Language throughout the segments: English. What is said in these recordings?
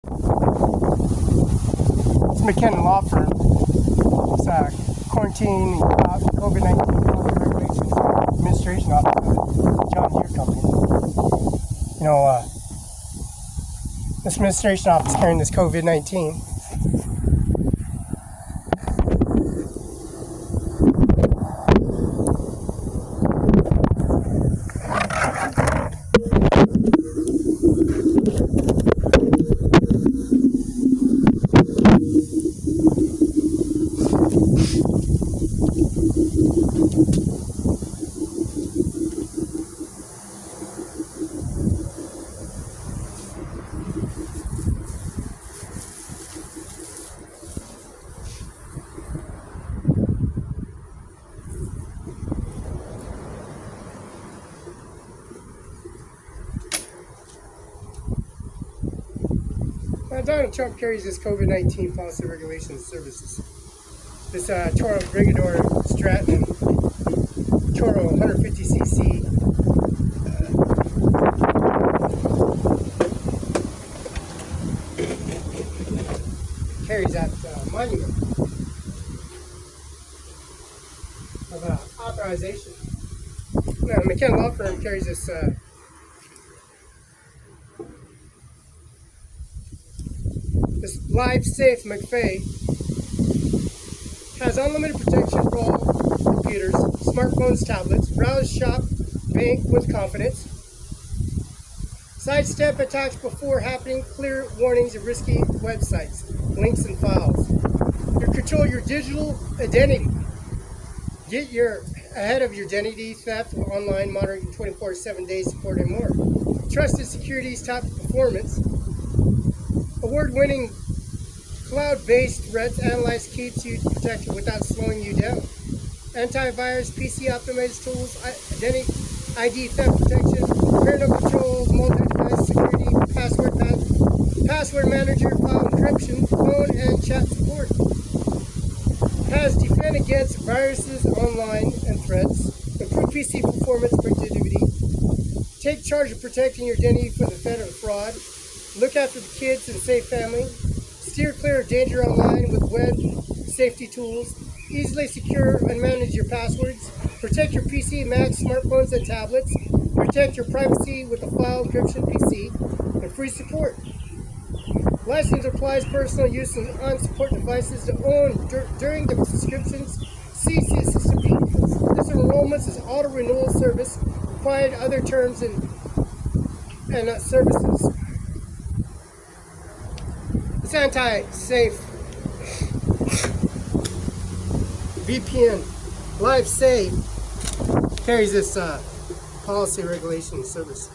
It's McKenna Law Firm. It's quarantine and COVID-19 policy regulations administration office of John Deere Company. You know, this administration office carrying this COVID-19. Donald Trump carries this COVID-19 policy regulations services. This Toro Brigador Stratton Toro 150cc carries that monument of authorization. Now, McKenna Law Firm carries this this Live Safe McFay has unlimited protection for all computers, smartphones, tablets. Browse, shop, bank with confidence. Sidestep attacks before happening. Clear warnings of risky websites, links, and files. You control your digital identity. Get ahead of your identity theft, online monitoring, 24/7 day support, and more. Trusted securities, top performance. Award-winning cloud-based threats analyze keeps you protected without slowing you down. Antivirus, PC optimized tools, identity, ID theft protection, parental controls, multi-device security, password manager, file encryption, phone and chat support. Has defend against viruses online and threats, improve PC performance productivity, take charge of protecting your identity from the threat of fraud, look after the kids and save family, steer clear of danger online with web safety tools, easily secure and manage your passwords, protect your PC, Macs, smartphones, and tablets, protect your privacy with a file encryption PC, and free support. License applies personal use on unsupported devices to own during the subscriptions. CC system disenrollments is auto renewal service, required other terms and services. It's anti-safe VPN. Live Safe carries this policy regulation service.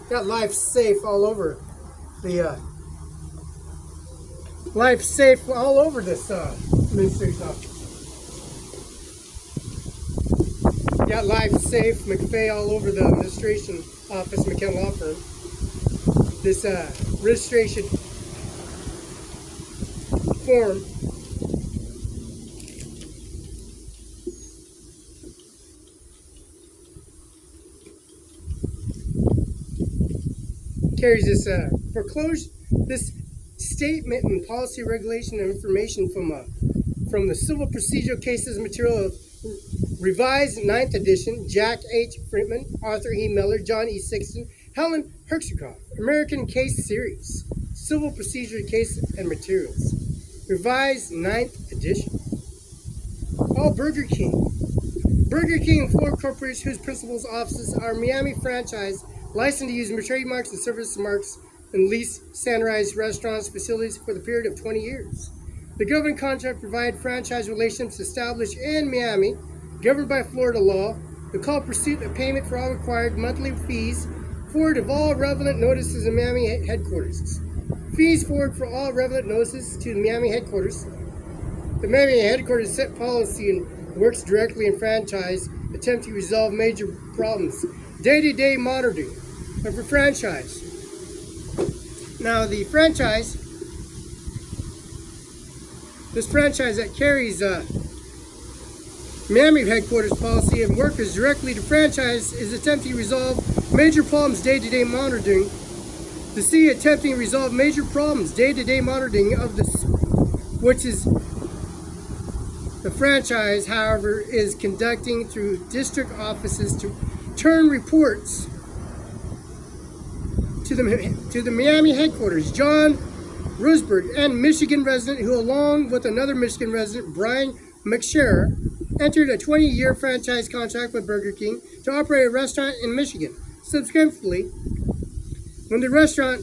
Got Live Safe all over the Live Safe all over this administration office. Got Live Safe McFay all over the administration office, McKenna Law Firm. This registration form carries this foreclosure, this statement and policy regulation and information from the civil procedural cases material of revised 9th edition. Jack H. Friedman, Arthur E. Miller, John E. Sixton, Helen Herxikoff, American Case Series, Civil Procedure Case and Materials, revised 9th edition. All Burger King and Ford Corporation, whose principal offices are Miami franchise, licensed to use trademarks and service marks and lease standardized restaurants facilities for the period of 20 years. The government contract provide franchise relationships established in Miami, governed by Florida law. The call pursuit of payment for all required monthly fees, forward of all relevant notices in Miami headquarters. Fees forward for all relevant notices to the Miami headquarters. The Miami headquarters set policy and works directly in franchise, attempt to resolve major problems. Day-to-day monitoring of the franchise. Now the franchise, this franchise that carries Miami headquarters policy and workers directly to franchise is attempting to resolve major problems. Day-to-day monitoring The city attempting to resolve major problems, day-to-day monitoring of this, which is the franchise, however, is conducting through district offices to turn reports to the Miami headquarters. John Rosberg, and Michigan resident who, along with another Michigan resident, Brian McSherr, entered a 20-year franchise contract with Burger King to operate a restaurant in Michigan. Subsequently, when the restaurant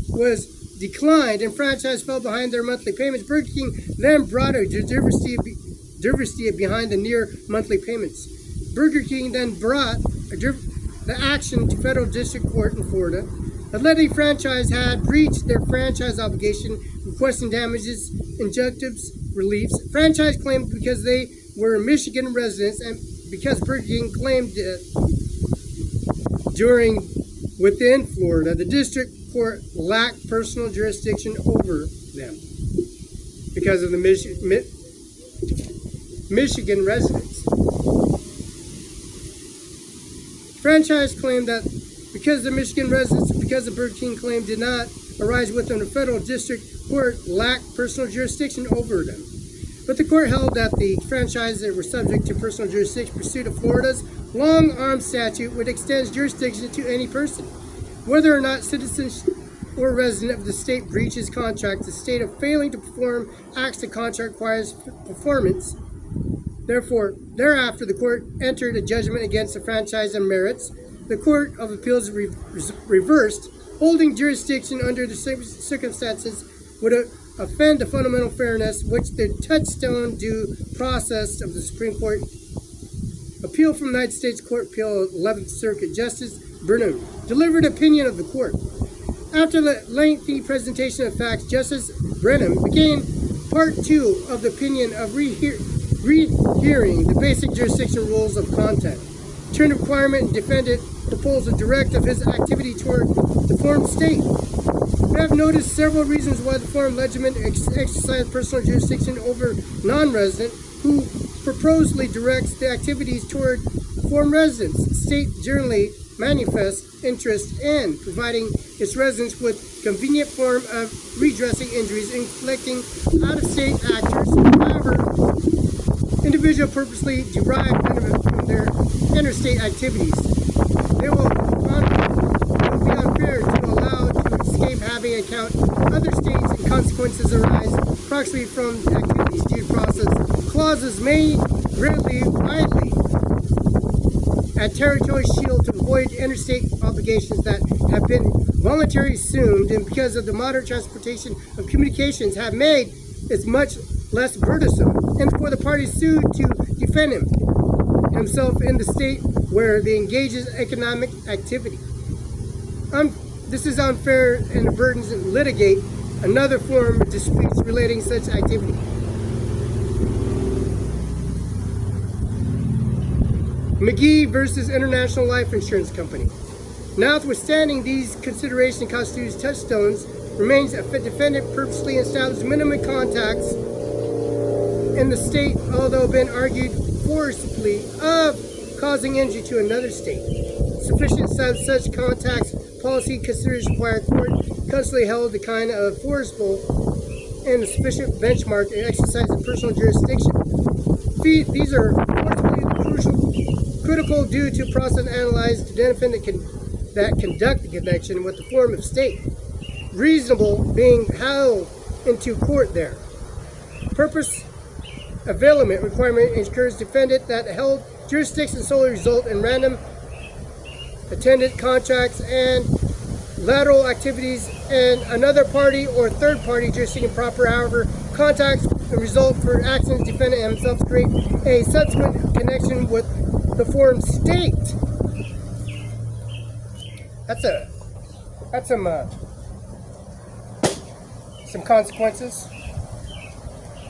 was declined and franchise fell behind their monthly payments, Burger King then brought a diversity behind the near monthly payments. Burger King then brought the action to federal district court in Florida, alleging franchise had breached their franchise obligation, requesting damages, injunctive reliefs. Franchise claimed because they were Michigan residents and because Burger King claimed within Florida, the district court lacked personal jurisdiction over them because of the Michigan residents. Franchise claimed that because the Michigan residents, because the Burger King claim did not arise within the federal district court, lacked personal jurisdiction over them. But the court held that the franchises were subject to personal jurisdiction pursuit of Florida's long-arm statute, which extends jurisdiction to any person, whether or not citizen or resident of the state breaches contract. The state of failing to perform acts the contract requires performance. Therefore, thereafter, the court entered a judgment against the franchise on merits. The Court of Appeals reversed, holding jurisdiction under the circumstances would offend the fundamental fairness, which the touchstone due process of the Supreme Court. Appeal from the United States Court of Appeal, 11th Circuit. Justice Brennan delivered opinion of the court. After the lengthy presentation of facts, Justice Brennan began Part 2 of the opinion of rehearing the basic jurisdiction rules of content. Turn requirement and defendant proposal direct of his activity toward the forum state. We have noticed several reasons why the forum legitimate exercise personal jurisdiction over non-resident who purposely directs the activities toward forum residents. State generally manifests interest in providing its residents with convenient form of redressing injuries and collecting out-of-state actors. However, individuals purposely derive benefit from their interstate activities. It will be unfair to allow to escape having account other states and consequences arise approximately from activities due process. Clauses may greatly widely at territorial shield to avoid interstate obligations that have been voluntarily assumed and because of the modern transportation of communications have made it much less burdensome, and for the party sued to defend himself in the state where they engages economic activity. This is unfair and burdens and litigate another form of disputes relating such activity. McGee versus International Life Insurance Company. Notwithstanding these considerations, constitutes touchstones remains a defendant purposely established minimum contacts in the state, although been argued forcibly of causing injury to another state. Sufficient such contacts policy considers require court constantly held the kind of forcible and a sufficient benchmark in exercise of personal jurisdiction. These are critical due to process analyzed to defendant that conduct the connection with the form of state. Reasonable being held into court there. Purpose availment requirement ensures defendant that held jurisdiction solely result in random attendant contracts and lateral activities and another party or third party jurisdiction proper. However, contacts and result for actions defendant himself create a subsequent connection with the foreign state. That's some consequences.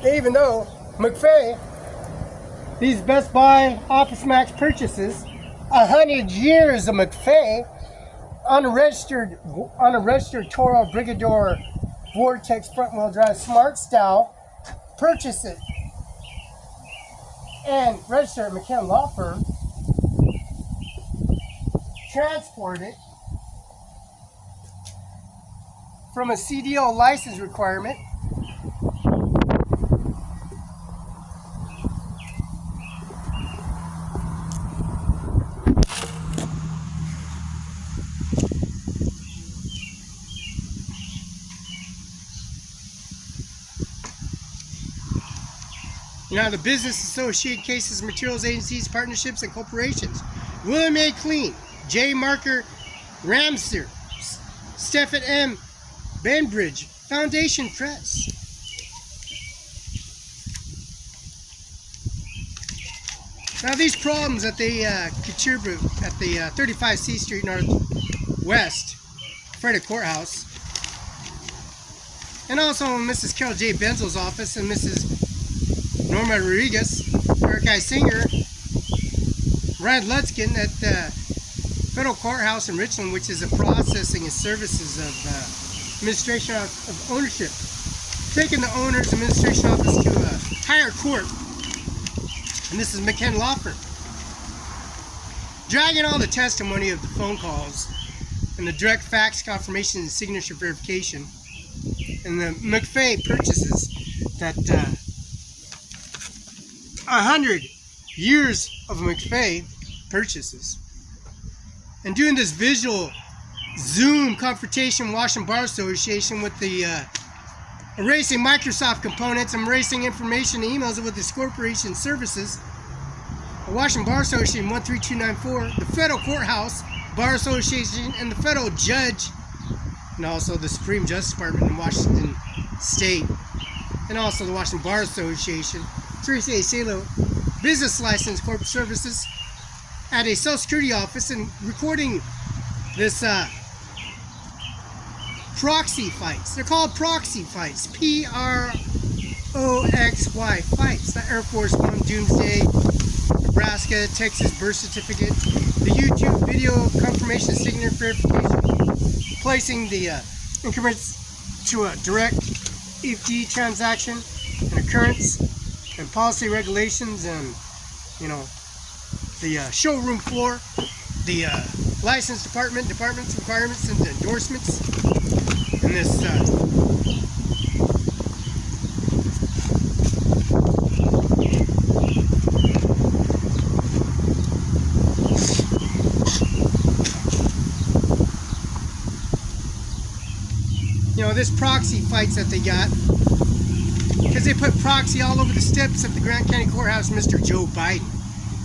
Even though McFay, these Best Buy Office Max purchases, 100 years of McFay, unregistered Toro Brigador Vortex front wheel drive smart style, purchase it and register at McKenna Law Firm, transport it, from a CDL license requirement. Now, the business associated cases, materials, agencies, partnerships, and corporations. William A. Clean, J. Marker Ramster, Stephen M. Banbridge, Foundation Press. Now, these problems that they contribute at the 35C Street Northwest Frederick Courthouse, and also Mrs. Carol J. Benzel's office and Mrs. Norma Rodriguez, Eric I. Singer, Ryan Ludskin at the Federal Courthouse in Richland, which is a processing and services of administration of ownership, taking the owner's administration office to a higher court, and this is McKen Law Firm, dragging all the testimony of the phone calls and the direct fax confirmation and signature verification and the McFay purchases that 100 years of McFay purchases, and doing this visual Zoom confrontation Washington Bar Association with the erasing Microsoft components and erasing information and emails with this corporation services. The Washington Bar Association 13294, the Federal Courthouse Bar Association, and the Federal Judge, and also the Supreme Justice Department in Washington State, and also the Washington Bar Association. Teresa A. Salo, business license corporate services at a Social Security office, and recording this proxy fights. They're called proxy fights. PROXY fights. The Air Force One, Doomsday, Nebraska, Texas birth certificate, the YouTube video confirmation signature verification, placing the increments to a direct EFT transaction, an occurrence, and policy regulations, and the showroom floor, the license departments, requirements, and endorsements, and this this proxy fights that they got, because they put proxy all over the steps of the Grant County Courthouse. Mr. Joe Biden,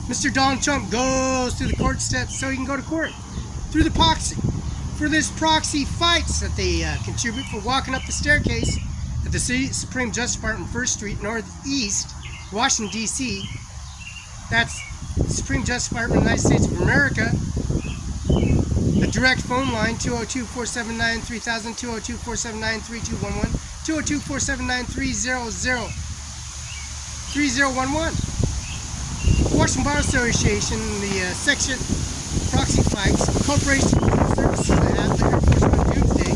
Mr. Donald Trump goes through the court steps so he can go to court through the proxy. For this proxy fights that they contribute for walking up the staircase at the Supreme Justice Department, 1st Street Northeast, Washington, D.C. That's the Supreme Justice Department of the United States of America. The direct phone line, 202-479-3000, 202-479-3211, 202-479-3011. Washington Bar Association, the section proxy fights, corporation services that have the Air Force One Doomsday.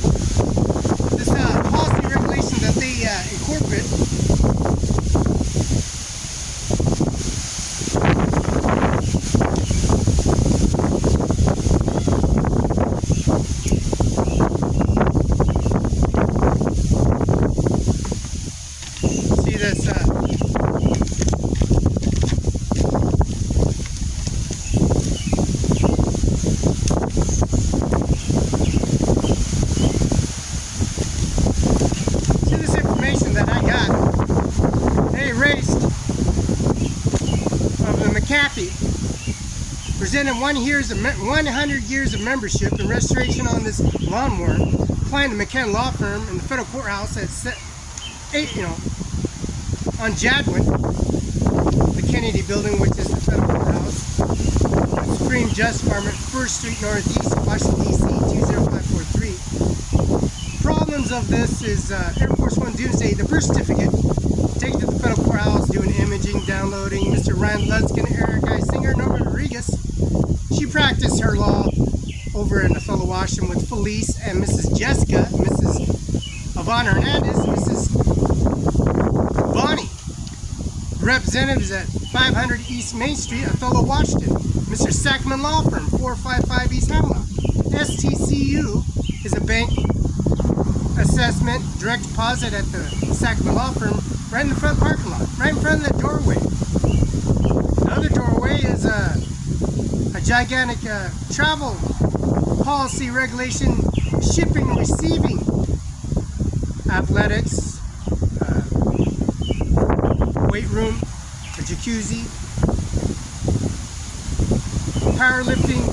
This policy regulation that they incorporate. See this information that I got. They erased of the McAfee, presented 100 years of membership and restoration on this lawnmower, applying the McKen Law Firm in the Federal Courthouse at on Jadwin, the Kennedy Building, which is the Federal Courthouse, the Supreme Justice Department, 1st Street Northeast, Washington, D.C. 20543. Problems of this is Air Force One Doomsday, the birth certificate, taken to the Federal Courthouse, doing imaging, downloading. Mr. Ryan Ludskin, Eric I. Singer, Norma Rodriguez. She practiced her law over in Othello, Washington with Felix and Mrs. Jessica, Mrs. Ivanka Hernandez, Mrs. Bonnie. Representatives at 500 East Main Street, Othello, Washington. Mr. Sackman Law Firm, 455 East Hemlock. STCU is a bank assessment, direct deposit at the Sacramento law firm, right in the front parking lot, right in front of the doorway. The other doorway is a gigantic travel policy regulation, shipping and receiving, athletics, weight room, a jacuzzi, powerlifting,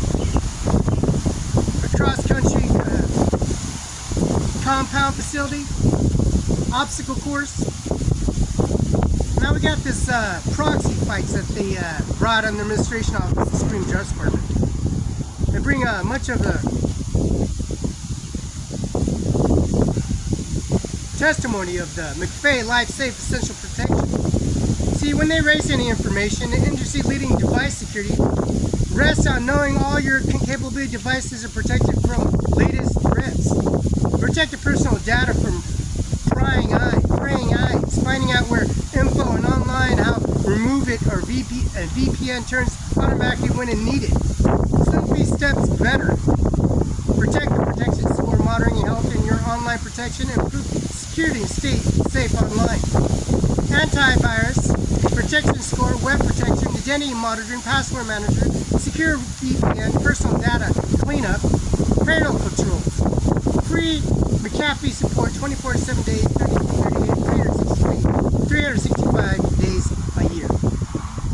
a cross-country compound facility, obstacle course. Now we got this proxy fights that they brought on the administration office of the Supreme Justice Department. They bring much of the testimony of the McFay Life Safe Essential Protection. See, when they raise any information, the industry-leading device security rests on knowing all your capability devices are protected from latest threats. Protect your personal data from prying eyes, finding out where info and online, how remove it, or VPN turns automatically when it needed. Simply steps better. Protect the protection score, monitoring and help in your online protection, improve security and stay safe online. Antivirus, protection score, web protection, identity monitoring, password manager, secure VPN, personal data cleanup, parental controls. Free McAfee support 24/7 days, 365 days a year.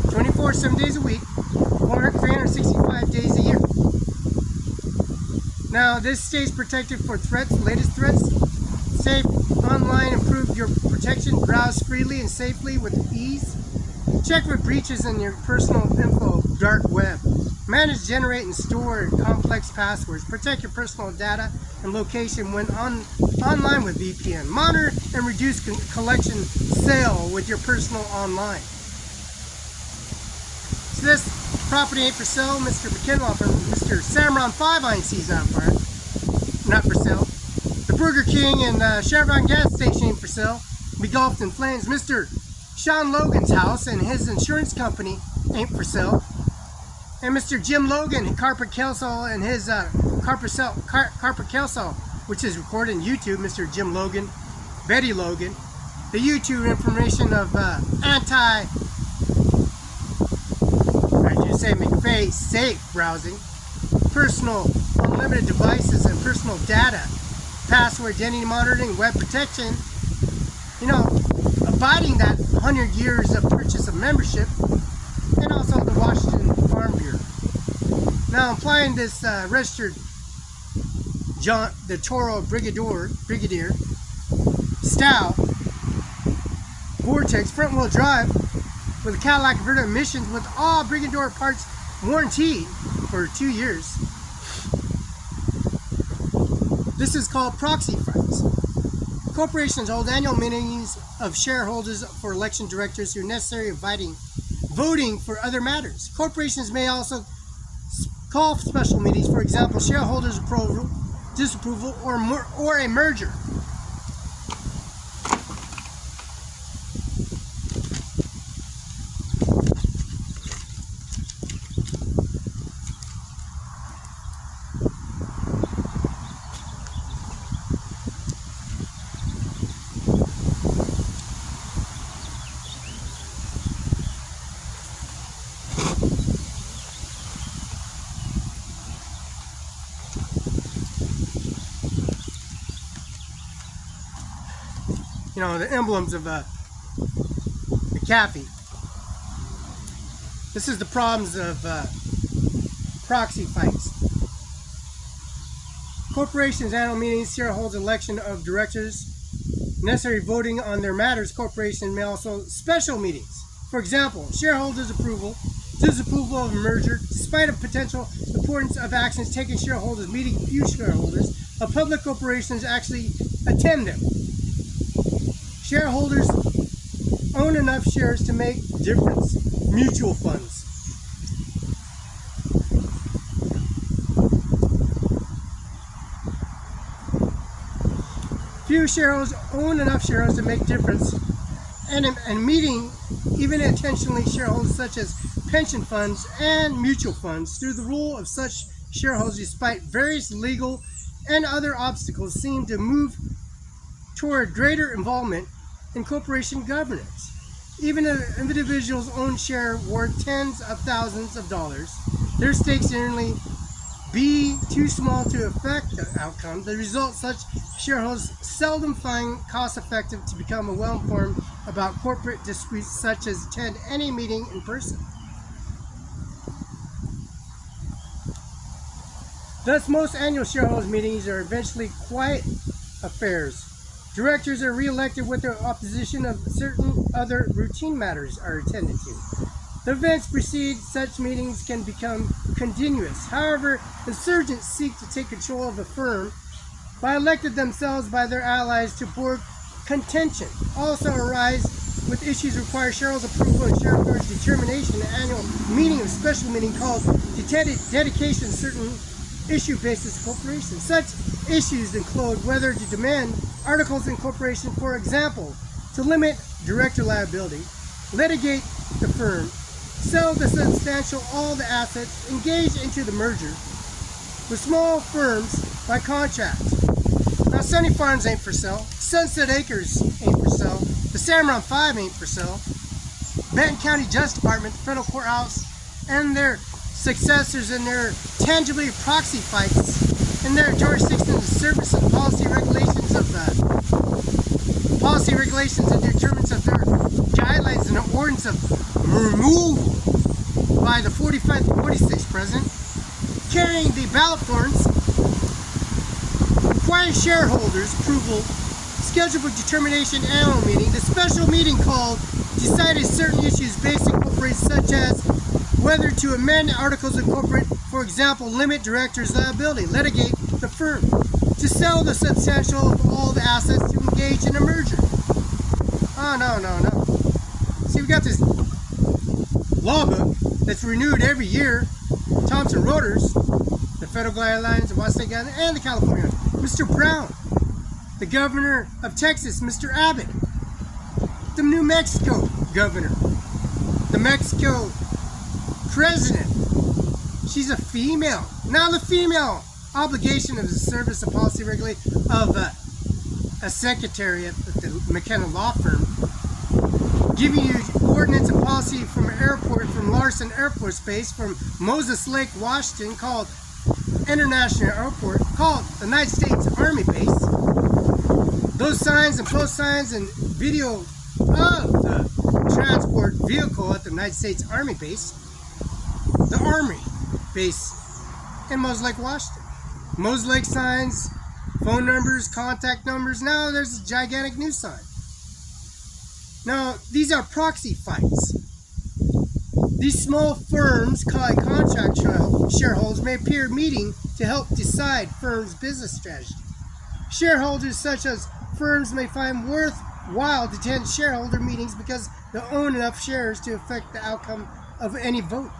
24/7 days a week, 365 days a year. Now this stays protected for threats, latest threats. Safe online, improve your protection, browse freely and safely with ease. Check for breaches in your personal info, dark web. Manage, generate, and store complex passwords. Protect your personal data and location when online with VPN. Monitor and reduce collection sale with your personal online. So this property ain't for sale. Mr. McKinlaw from Mr. CIMARON5INC is not for sale. The Burger King and Chevron gas station ain't for sale. Be engulfed in flames. Mr. Sean Logan's house and his insurance company ain't for sale. And Mr. Jim Logan, Carpet Kelso, and his Carpet Kelso, which is recorded on YouTube, Mr. Jim Logan, Betty Logan, the YouTube information of McFay safe browsing, personal unlimited devices and personal data, password identity monitoring, web protection, abiding that 100 years of purchase of membership, and also the Washington Farm Bureau. Now, applying this registered the Toro Brigadier style Vortex front-wheel drive with a Cadillac converter emissions with all Brigadier parts warranted for 2 years. This is called proxy fights. Corporations hold annual meetings of shareholders for election directors who are necessary voting for other matters. Corporations may also call special meetings, for example, shareholders approval, disapproval, or a merger. The emblems of McAfee. This is the problems of proxy fights. Corporations' annual meetings, shareholders' election of directors, necessary voting on their matters. Corporations may also special meetings. For example, shareholders' approval, disapproval of a merger, despite of potential importance of actions taken shareholders meeting few shareholders of public corporations actually attend them. Shareholders own enough shares to make a difference. Mutual funds. Few shareholders own enough shares to make a difference. And meeting even intentionally shareholders such as pension funds and mutual funds through the rule of such shareholders despite various legal and other obstacles seem to move toward greater involvement in corporation governance. Even if an individual's own share worth tens of thousands of dollars, their stakes generally be too small to affect the outcome. The result, such shareholders seldom find cost-effective to become well-informed about corporate disputes, such as attend any meeting in person. Thus, most annual shareholders meetings are eventually quiet affairs. Directors are re-elected with the opposition of certain other routine matters are attended to. The events precede such meetings can become continuous. However, insurgents seek to take control of the firm by elected themselves by their allies to board contention. Also arise with issues require shareholders' approval and shareholders' determination. An annual meeting, a special meeting called dedication of certain issue basis corporation. Such issues include whether to demand articles of incorporation, for example, to limit director liability, litigate the firm, sell the substantial all the assets, engage into the merger with small firms by contract. Now, Sunny Farms ain't for sale. Sunset Acres ain't for sale. The CIMARON5 ain't for sale. Benton County Justice Department, the federal courthouse, and their successors in their tangibly proxy fights in their jurisdiction of service and policy regulations and determinants of their guidelines and the ordinance of removal by the 45th and 46th president, carrying the ballot forms, requiring shareholders' approval, scheduled for determination annual meeting, the special meeting called decided certain issues basic corporations such as whether to amend articles of incorporate, for example, limit directors' liability, litigate the firm, to sell the substantial of all the assets, to engage in a merger. Oh, no. See, we got this law book that's renewed every year. Thomson Reuters, the federal guidelines, the Washington guidelines, and the California. Mr. Brown, the governor of Texas, Mr. Abbott, the New Mexico governor, the Mexico president. She's a female. Now the female obligation of the service of policy regulation of a secretary at the McKenna law firm, giving you ordinance and policy from an airport, from Larson Air Force Base, from Moses Lake, Washington, called International Airport, called the United States Army Base. Those signs and post signs and video of the transport vehicle at the United States Army Base, the Army Base in Moses Lake, Washington. Moses Lake signs, phone numbers, contact numbers. Now there's a gigantic news sign. Now, these are proxy fights. These small firms called contract shareholders may appear meeting to help decide firms' business strategy. Shareholders such as firms may find worthwhile to attend shareholder meetings because they own enough shares to affect the outcome of any vote.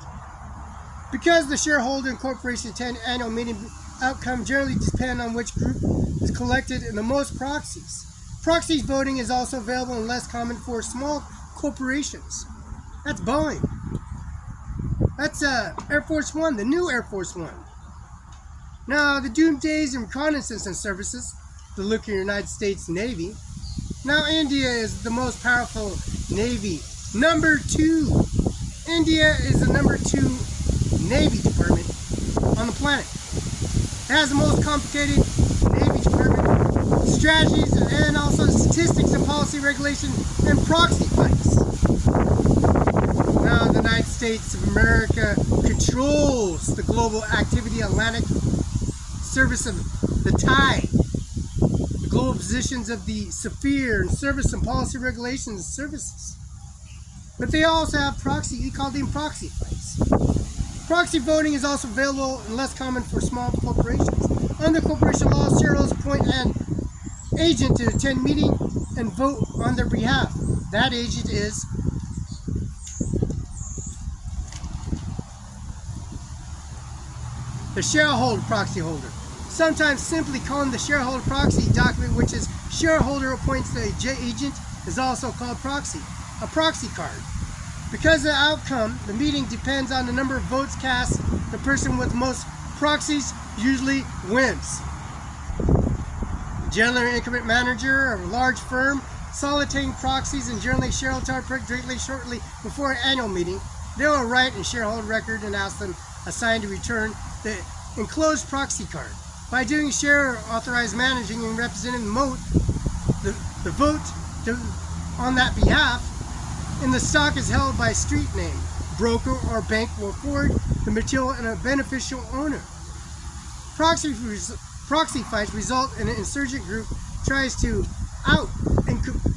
Because the shareholder and corporation attend annual meeting, outcome generally depend on which group is collected in the most proxies. Proxy voting is also available and less common for small corporations. That's Boeing. That's Air Force One, the new Air Force One. Now, the Doomsdays and Reconnaissance Services, the look of the United States Navy. Now, India is the most powerful Navy. Number 2. India is the number 2 Navy department on the planet. It has the most complicated Navy department, strategies, and also statistics and policy regulation and proxy fights. Now, the United States of America controls the global activity Atlantic service of the tide, the global positions of the sphere and service and policy regulations and services. But they also have proxy, we call them proxy fights. Proxy voting is also available and less common for small corporations. Under corporation law, shareholders appoint an agent to attend meeting and vote on their behalf. That agent is the shareholder proxy holder. Sometimes simply calling the shareholder proxy document, which is shareholder appoints the agent, is also called proxy, a proxy card. Because of the outcome, the meeting depends on the number of votes cast. The person with most proxies usually wins. General increment manager of a large firm, soliciting proxies and generally shareholder directly shortly before an annual meeting. They will write in shareholder record and ask them assigned to return the enclosed proxy card. By doing share authorized managing and representing the vote on that behalf, and the stock is held by street name. Broker or bank will forward the material and a beneficial owner. Proxy fights result in an insurgent group tries to out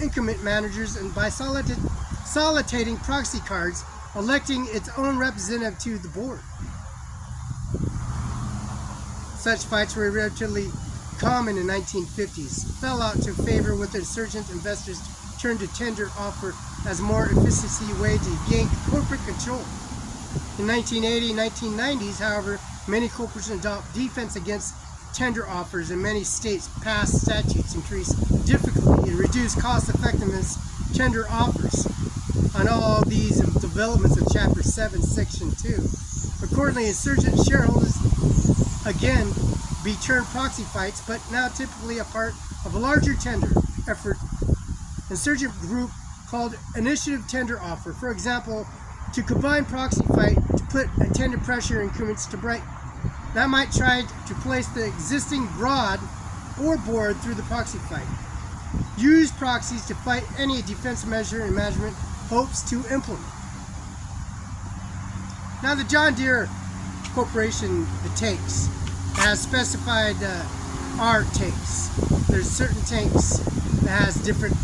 increment managers and by soliciting proxy cards, electing its own representative to the board. Such fights were relatively common in the 1950s, fell out to favor with insurgent investors turned to tender offer as more efficiency way to gain corporate control. In 1980 and 1990s, however, many corporations adopt defense against tender offers, and many states passed statutes increase difficulty and reduce cost effectiveness tender offers. On all these developments of Chapter 7, Section 2. Accordingly, insurgent shareholders again be turned proxy fights, but now typically a part of a larger tender effort. Insurgent group called initiative tender offer. For example, to combine proxy fight to put a tender pressure increments to break. That might try to place the existing broad or board through the proxy fight. Use proxies to fight any defense measure and management hopes to implement. Now the John Deere Corporation, the tanks, has specified R tanks. There's certain tanks that has different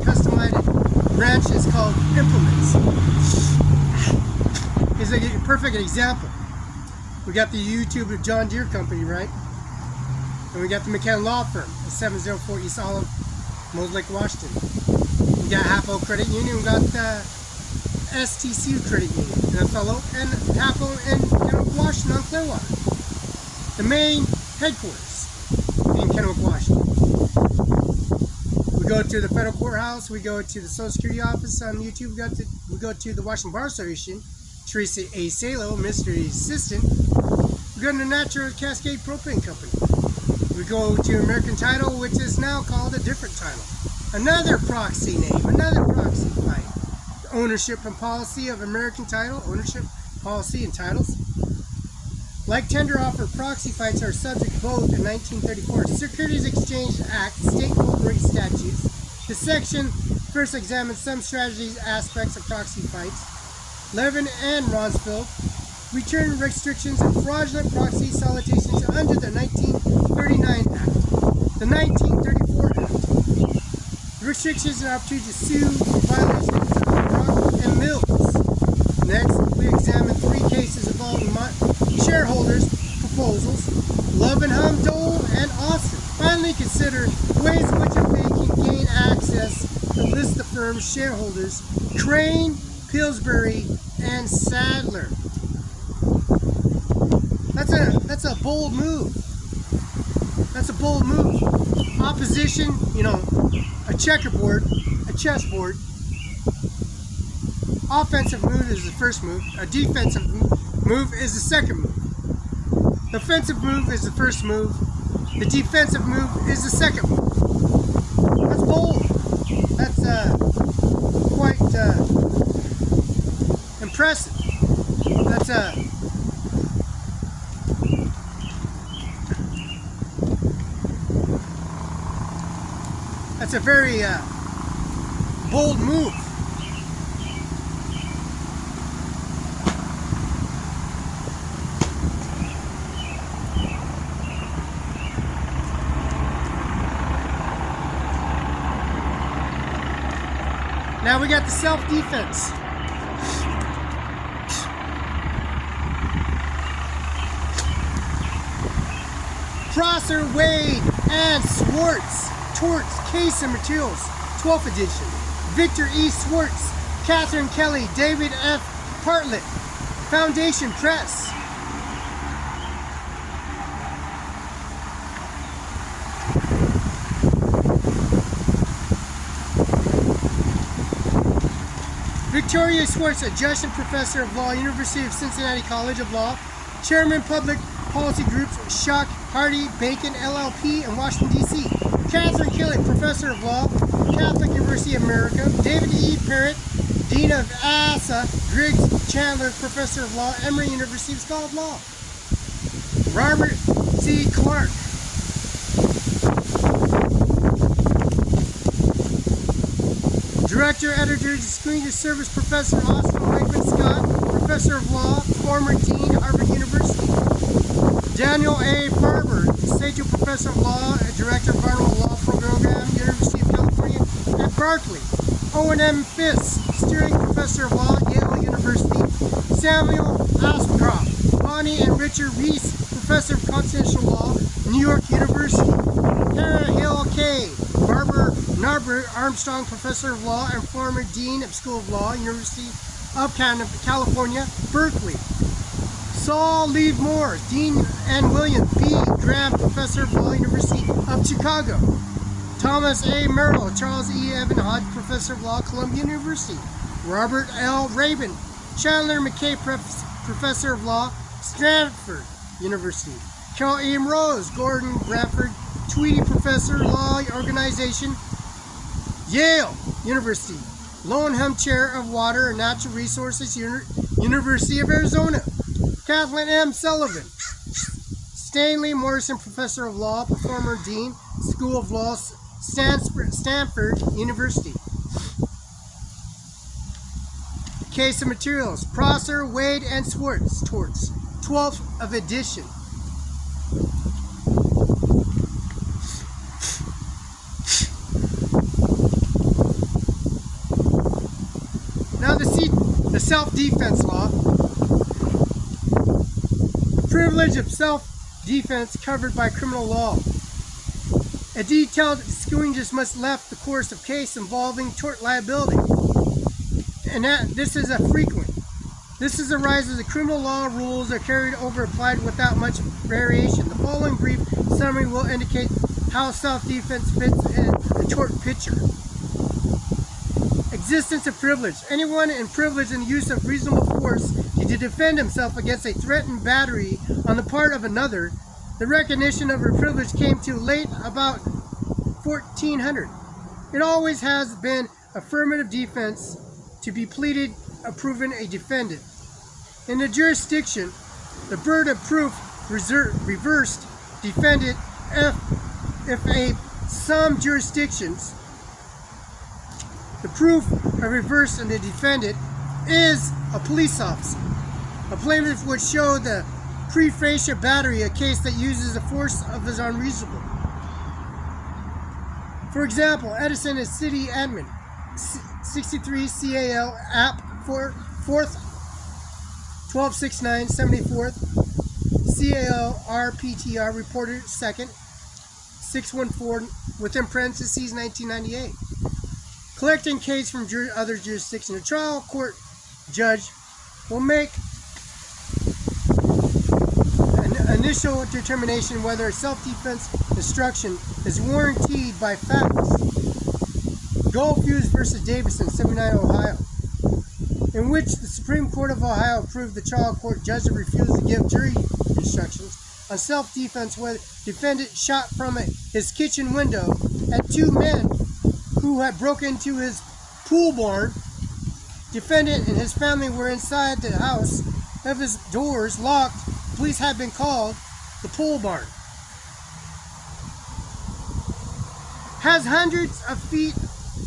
customized branches called implements. Is a perfect example. We got the YouTube of John Deere Company, right? And we got the McCann Law Firm at 704 East Olive, Mose Lake, Washington. We got Hapo Credit Union. We got STC Credit Union in Othello, and Hapo in Washington on Clearwater. The main headquarters in Kennewick, Washington. We go to the federal courthouse. We go to the Social Security office on YouTube. We go to the Washington Bar Association. Teresa A. Salo, Mystery Assistant. We go to the Natural Cascade Propane Company. We go to American Title, which is now called a different title. Another proxy name, another proxy fight. The ownership and policy of American Title, ownership, policy, and titles. Like tender offer, proxy fights are subject both in 1934 Securities Exchange Act, state corporate statutes. The section first examines some strategies aspects of proxy fights. Levin and Ronsfield return restrictions and fraudulent proxy solicitations under the 1939 Act. The 1934 Act. The restrictions and opportunity to sue for violations of Rock and Mills. Next, we examine 3 cases involving shareholders' proposals, Love and Hum, Dole, and Austin. Finally, consider ways in which they can gain access to list the firm's shareholders, Crane, Pillsbury, and Sadler. That's a bold move. That's a bold move. Opposition, a checkerboard, a chessboard. Offensive move is the first move. A defensive move is the second move. The offensive move is the first move. The defensive move is the second move. That's bold. That's quite impressive. That's a very bold move. Now we got the self-defense. Prosser, Wade, and Swartz. Torts, Case and Materials, 12th edition. Victor E. Swartz, Catherine Kelly, David F. Bartlett, Foundation Press. Victoria Swartz, Adjunct Professor of Law, University of Cincinnati College of Law, Chairman Public policy groups Shuck, Hardy, Bacon, LLP, and Washington, D.C. Catherine Kelly, Professor of Law, Catholic University of America. David E. Parrott, Dean of ASA. Griggs Chandler, Professor of Law, Emory University School of Law. Robert C. Clark, Director, Editor, Distinguished Service Professor Austin Wakeman Scott, Professor of Law, former Dean, Harvard University. Daniel A. Farber, Associate Professor of Law and Director of Environmental Law Program, University of California at Berkeley. Owen M. Fisk, Steering Professor of Law, Yale University. Samuel Ashcroft, Bonnie and Richard Reese, Professor of Constitutional Law, New York University. Hannah Hill K. Barbara Norbert Armstrong, Professor of Law and former Dean of School of Law, University of California, Berkeley. Saul Leave Moore, Dean and William B. Graham, Professor of Law, University of Chicago. Thomas A. Merrill, Charles E. Evan Hodge, Professor of Law, Columbia University. Robert L. Rabin, Chandler McKay, Professor of Law, Stanford University. Carol E. Rose, Gordon Bradford, Tweedy, Professor, Law Organization, Yale University. Lowenham Chair of Water and Natural Resources, University of Arizona. Kathleen M. Sullivan, Stanley Morrison, Professor of Law, former Dean, School of Law, Stanford University. Case of materials: Prosser, Wade, and Swartz, 12th of edition. Now the self-defense law. Privilege of self-defense covered by criminal law. A detailed distinguishes must left the course of case involving tort liability. And this is a frequent. This is arises as criminal law rules are carried over applied without much variation. The following brief summary will indicate how self-defense fits in the tort picture. Existence of privilege. Anyone in privilege and use of reasonable force to defend himself against a threatened battery on the part of another. The recognition of her privilege came to late about 1400. It always has been affirmative defense to be pleaded proven a defendant. In the jurisdiction, the burden of proof reversed defendant if some jurisdictions the proof are reversed in the defendant is a police officer. A plaintiff would show the prima facie battery, a case that uses the force of is unreasonable. For example, Edison is city admin, 63 CAL app 4th 1269 74th CAL RPTR reported 2nd 614 within parentheses 1998. Collecting case from other jurisdictions. A trial court judge will make an initial determination whether self-defense instruction is warranted by facts. Goldfuse versus Davison, 79 Ohio, in which the Supreme Court of Ohio approved the trial court judge that refused to give jury instructions on self-defense when defendant shot from his kitchen window at two men who had broken into his pool barn. Defendant and his family were inside the house, have his doors locked. Police had been called. The pool barn has hundreds of feet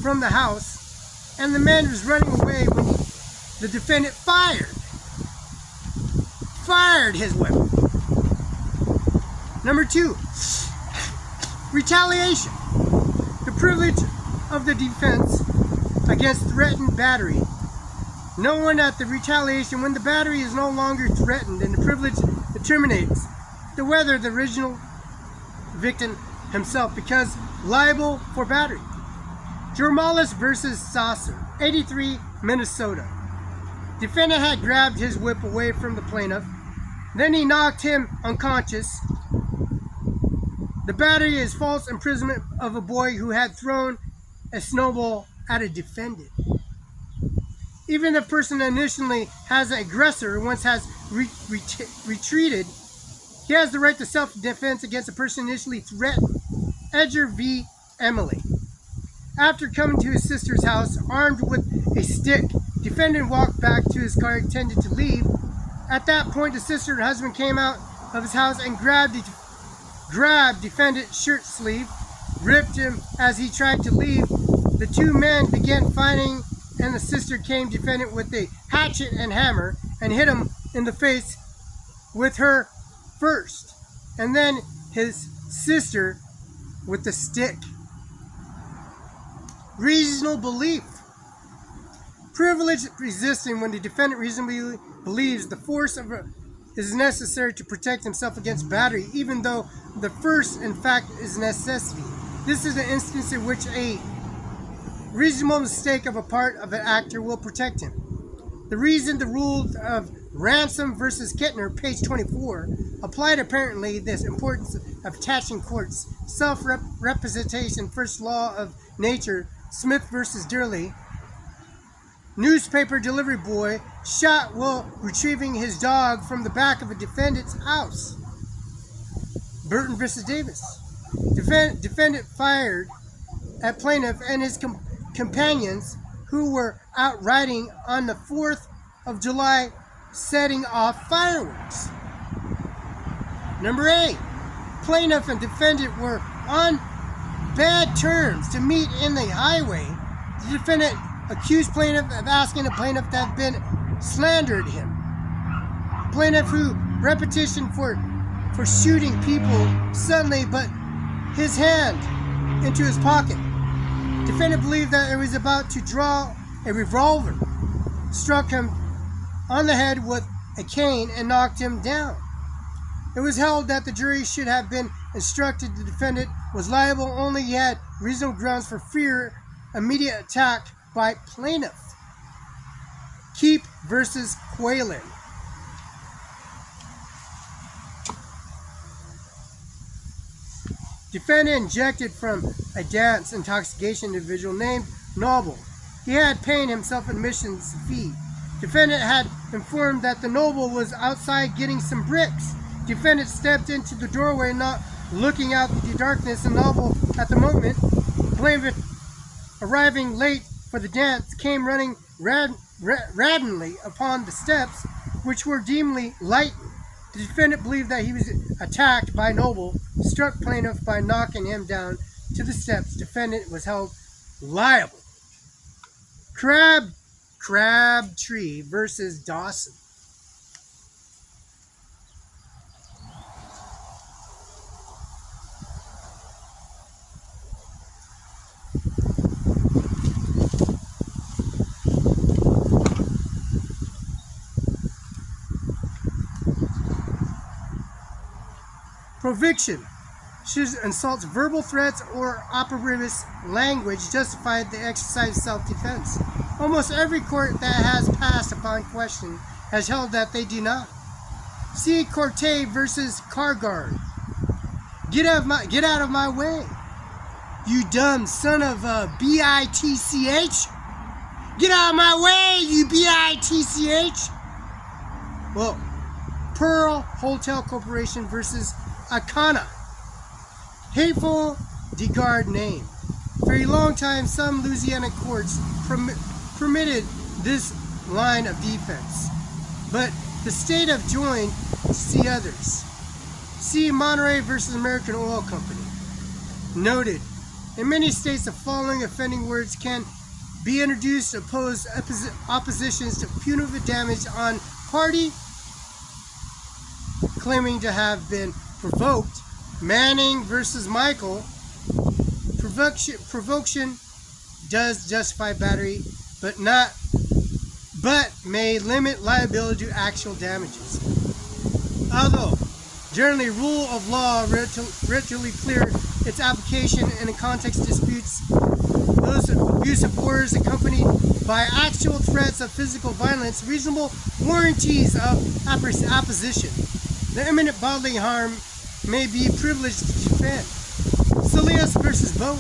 from the house, and the man was running away when the defendant fired his weapon. Number 2, retaliation. The privilege of the defense against threatened battery. No one at the retaliation when the battery is no longer threatened and the privilege terminates to whether the original victim himself becomes liable for battery. Jormalis versus Saucer, 83 Minnesota. Defendant had grabbed his whip away from the plaintiff. Then he knocked him unconscious. The battery is false imprisonment of a boy who had thrown a snowball at a defendant. Even if the person initially has an aggressor once has retreated, He has the right to self-defense against a person initially threatened. Edgar v. Emily. After coming to his sister's house, armed with a stick, defendant walked back to his car intended to leave. At that point, the sister and husband came out of his house and grabbed defendant's shirt sleeve, ripped him as he tried to leave. The two men began fighting, and the sister came defendant with a hatchet and hammer and hit him in the face with her first, and then his sister with the stick. Reasonable belief. Privilege resisting when the defendant reasonably believes the force is necessary to protect himself against battery, even though the first, in fact, is necessity. This is an instance in which a reasonable mistake of a part of an actor will protect him. The reason the rule of Ransom versus Kettner, page 24, applied apparently the importance of attaching courts, self-representation, first law of nature, Smith versus Durley, newspaper delivery boy shot while retrieving his dog from the back of a defendant's house, Burton versus Davis. Defendant fired at plaintiff and his companions who were out riding on the 4th of July setting off fireworks. Number 8. Plaintiff and defendant were on bad terms to meet in the highway. The defendant accused plaintiff of asking the plaintiff to have been slandered him. Plaintiff who repetition for shooting people suddenly but his hand into his pocket. Defendant believed that he was about to draw a revolver, struck him on the head with a cane and knocked him down. It was held that the jury should have been instructed the defendant was liable only he had reasonable grounds for fear immediate attack by plaintiff. Keep versus Quaylen. Defendant injected from a dance intoxication individual named Noble. He had paying himself admissions fee. Defendant had informed that the Noble was outside getting some bricks. Defendant stepped into the doorway, not looking out the darkness, and Noble at the moment, plaintiff arriving late for the dance, came running randomly upon the steps, which were dimly lighted. The defendant believed that he was attacked by Noble, struck plaintiff by knocking him down to the steps. Defendant was held liable. Crabtree versus Dawson. Proviction should insult verbal threats or opprobrious language justified the exercise of self-defense. Almost every court that has passed upon question has held that they do not. See Corte versus Cargard. Get out of my way, you dumb son of a bitch. Get out of my way, you bitch. Well, Pearl Hotel Corporation versus Akana. Hateful discard name. For a long time, some Louisiana courts permitted this line of defense, but the state have joined to see others. See Monterey versus American Oil Company. Noted, in many states the following offending words can be introduced to oppose oppositions to punitive damage on party claiming to have been provoked. Manning versus Michael. Provocation does justify battery, but may limit liability to actual damages. Although generally rule of law relatively clear its application in context disputes, those abusive words accompanied by actual threats of physical violence, reasonable warranties of opposition, the imminent bodily harm may be privileged to defend. Silius versus Bowen.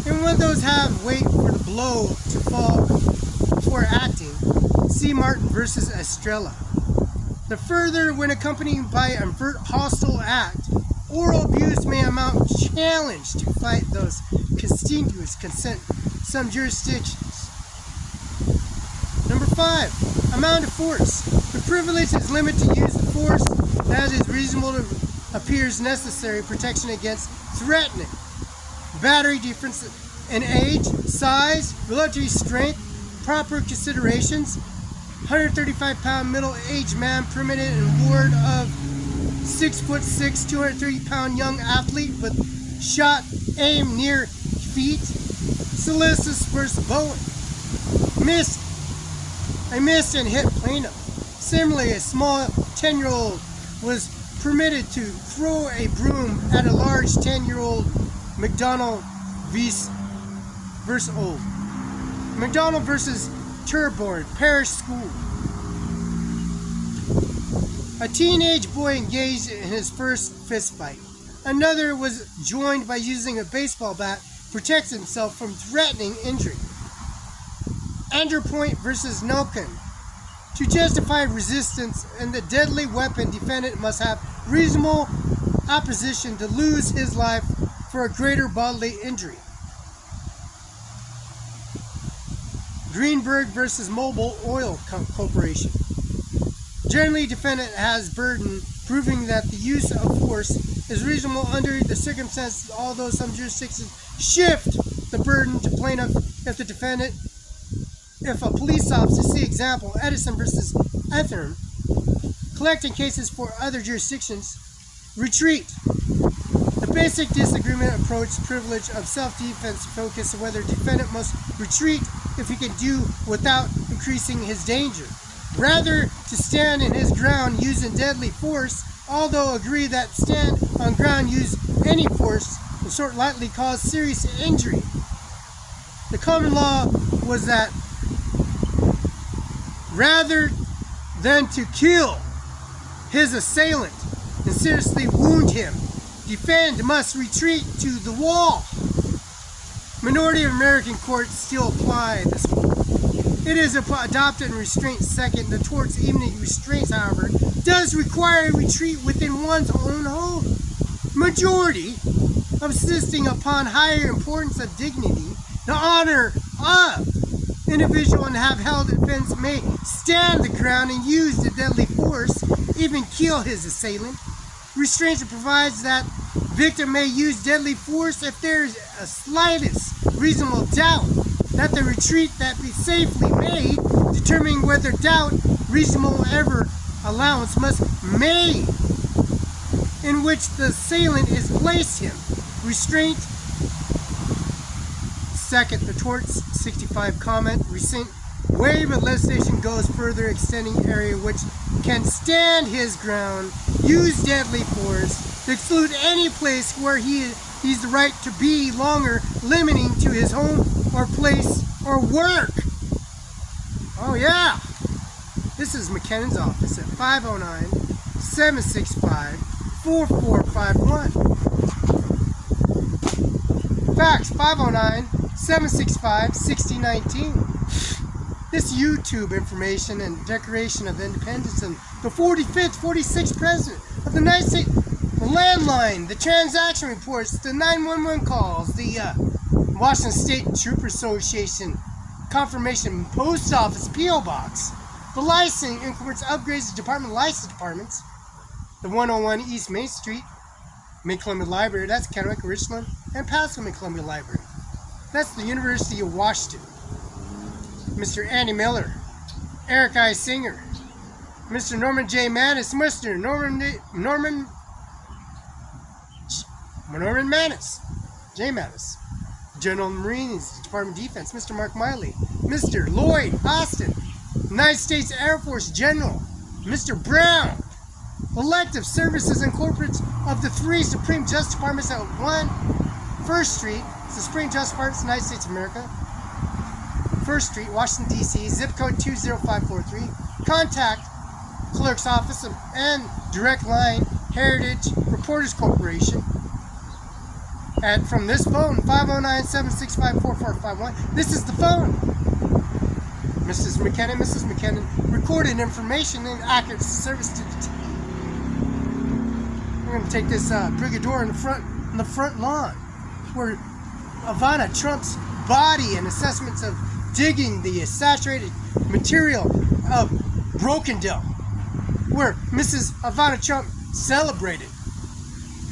And when those have wait for the blow to fall before acting, see Martin versus Estrella. The further, when accompanied by an overt hostile act, oral abuse may amount challenge to fight those conspicuous consent some jurisdictions. Number 5, amount of force. The privilege is limited to use the force that is reasonable to appears necessary protection against threatening. Battery difference in age, size, relative strength, proper considerations. 135-pound middle-aged man permitted in ward of 6'6", 230-pound young athlete with shot aim near feet. Solicitous versus Bowen. I missed and hit plaintiff. Similarly, a small 10-year-old was permitted to throw a broom at a large 10-year-old. McDonald versus Old. McDonald versus Turborn Parish School. A teenage boy engaged in his first fist fight. Another was joined by using a baseball bat to protect himself from threatening injury. Andrew Point versus Nelkin. To justify resistance and the deadly weapon, defendant must have reasonable opposition to lose his life for a greater bodily injury. Greenberg versus Mobil Oil Corporation. Generally, defendant has burden proving that the use of force is reasonable under the circumstances, although some jurisdictions shift the burden to plaintiff if a police officer, see example, Edison versus Ethern, collecting cases for other jurisdictions, retreat. The basic disagreement approach privilege of self-defense focus on whether defendant must retreat if he can do without increasing his danger. Rather to stand in his ground using deadly force, although agree that stand on ground use any force will short lightly cause serious injury. The common law was that rather than to kill his assailant and seriously wound him, defend must retreat to the wall. Minority of American courts still apply this rule. It is adopted in restraint second. The torts, even in restraints, however, does require a retreat within one's own home. Majority, insisting upon higher importance of dignity, the honor of individual and have held defense may stand the ground and use the deadly force, even kill his assailant. Restraint provides that victim may use deadly force if there is a slightest reasonable doubt that the retreat that be safely made, determining whether doubt reasonable ever allowance must made in which the assailant is placed him. Restraint second, the torts 65 comment recent waive of legislation goes further, extending area which can stand his ground, use deadly force to exclude any place where he's the right to be longer, limiting to his home or place or work. Oh yeah, this is McKinnon's office at 509-765-4451. Fax 509-765-6019. This YouTube information and Declaration of Independence and the 45th, 46th President of the United States, the landline, the transaction reports, the 911 calls, the Washington State Trooper Association confirmation post office P.O. Box, the license increments upgrades to department license departments, the 101 East Main Street, Mid-Columbia Library, that's Kennewick, Richland, and Pasco Mid-Columbia Library. That's the University of Washington. Mr. Andy Miller, Eric I. Singer, Mr. Norman J. Mattis, Mr. Norman Mattis, J. Mattis, General Marines, Department of Defense, Mr. Mark Miley, Mr. Lloyd Austin, United States Air Force General, Mr. Brown, Elective Services Incorporated of the 3 Supreme Justice Departments at 1 First Street, the Supreme Justice Departments of the United States of America, 1st Street, Washington, D.C., zip code 20543. Contact Clerk's Office and direct line Heritage Reporters Corporation from this phone, 509-765-4451. This is the phone. Mrs. McKinnon recorded information and accurate service to the T. We're going to take this Brigador in the front lawn, where Ivanka Trump's body and assessments of digging the saturated material of Broken Dough, where Mrs. Ivanka Trump celebrated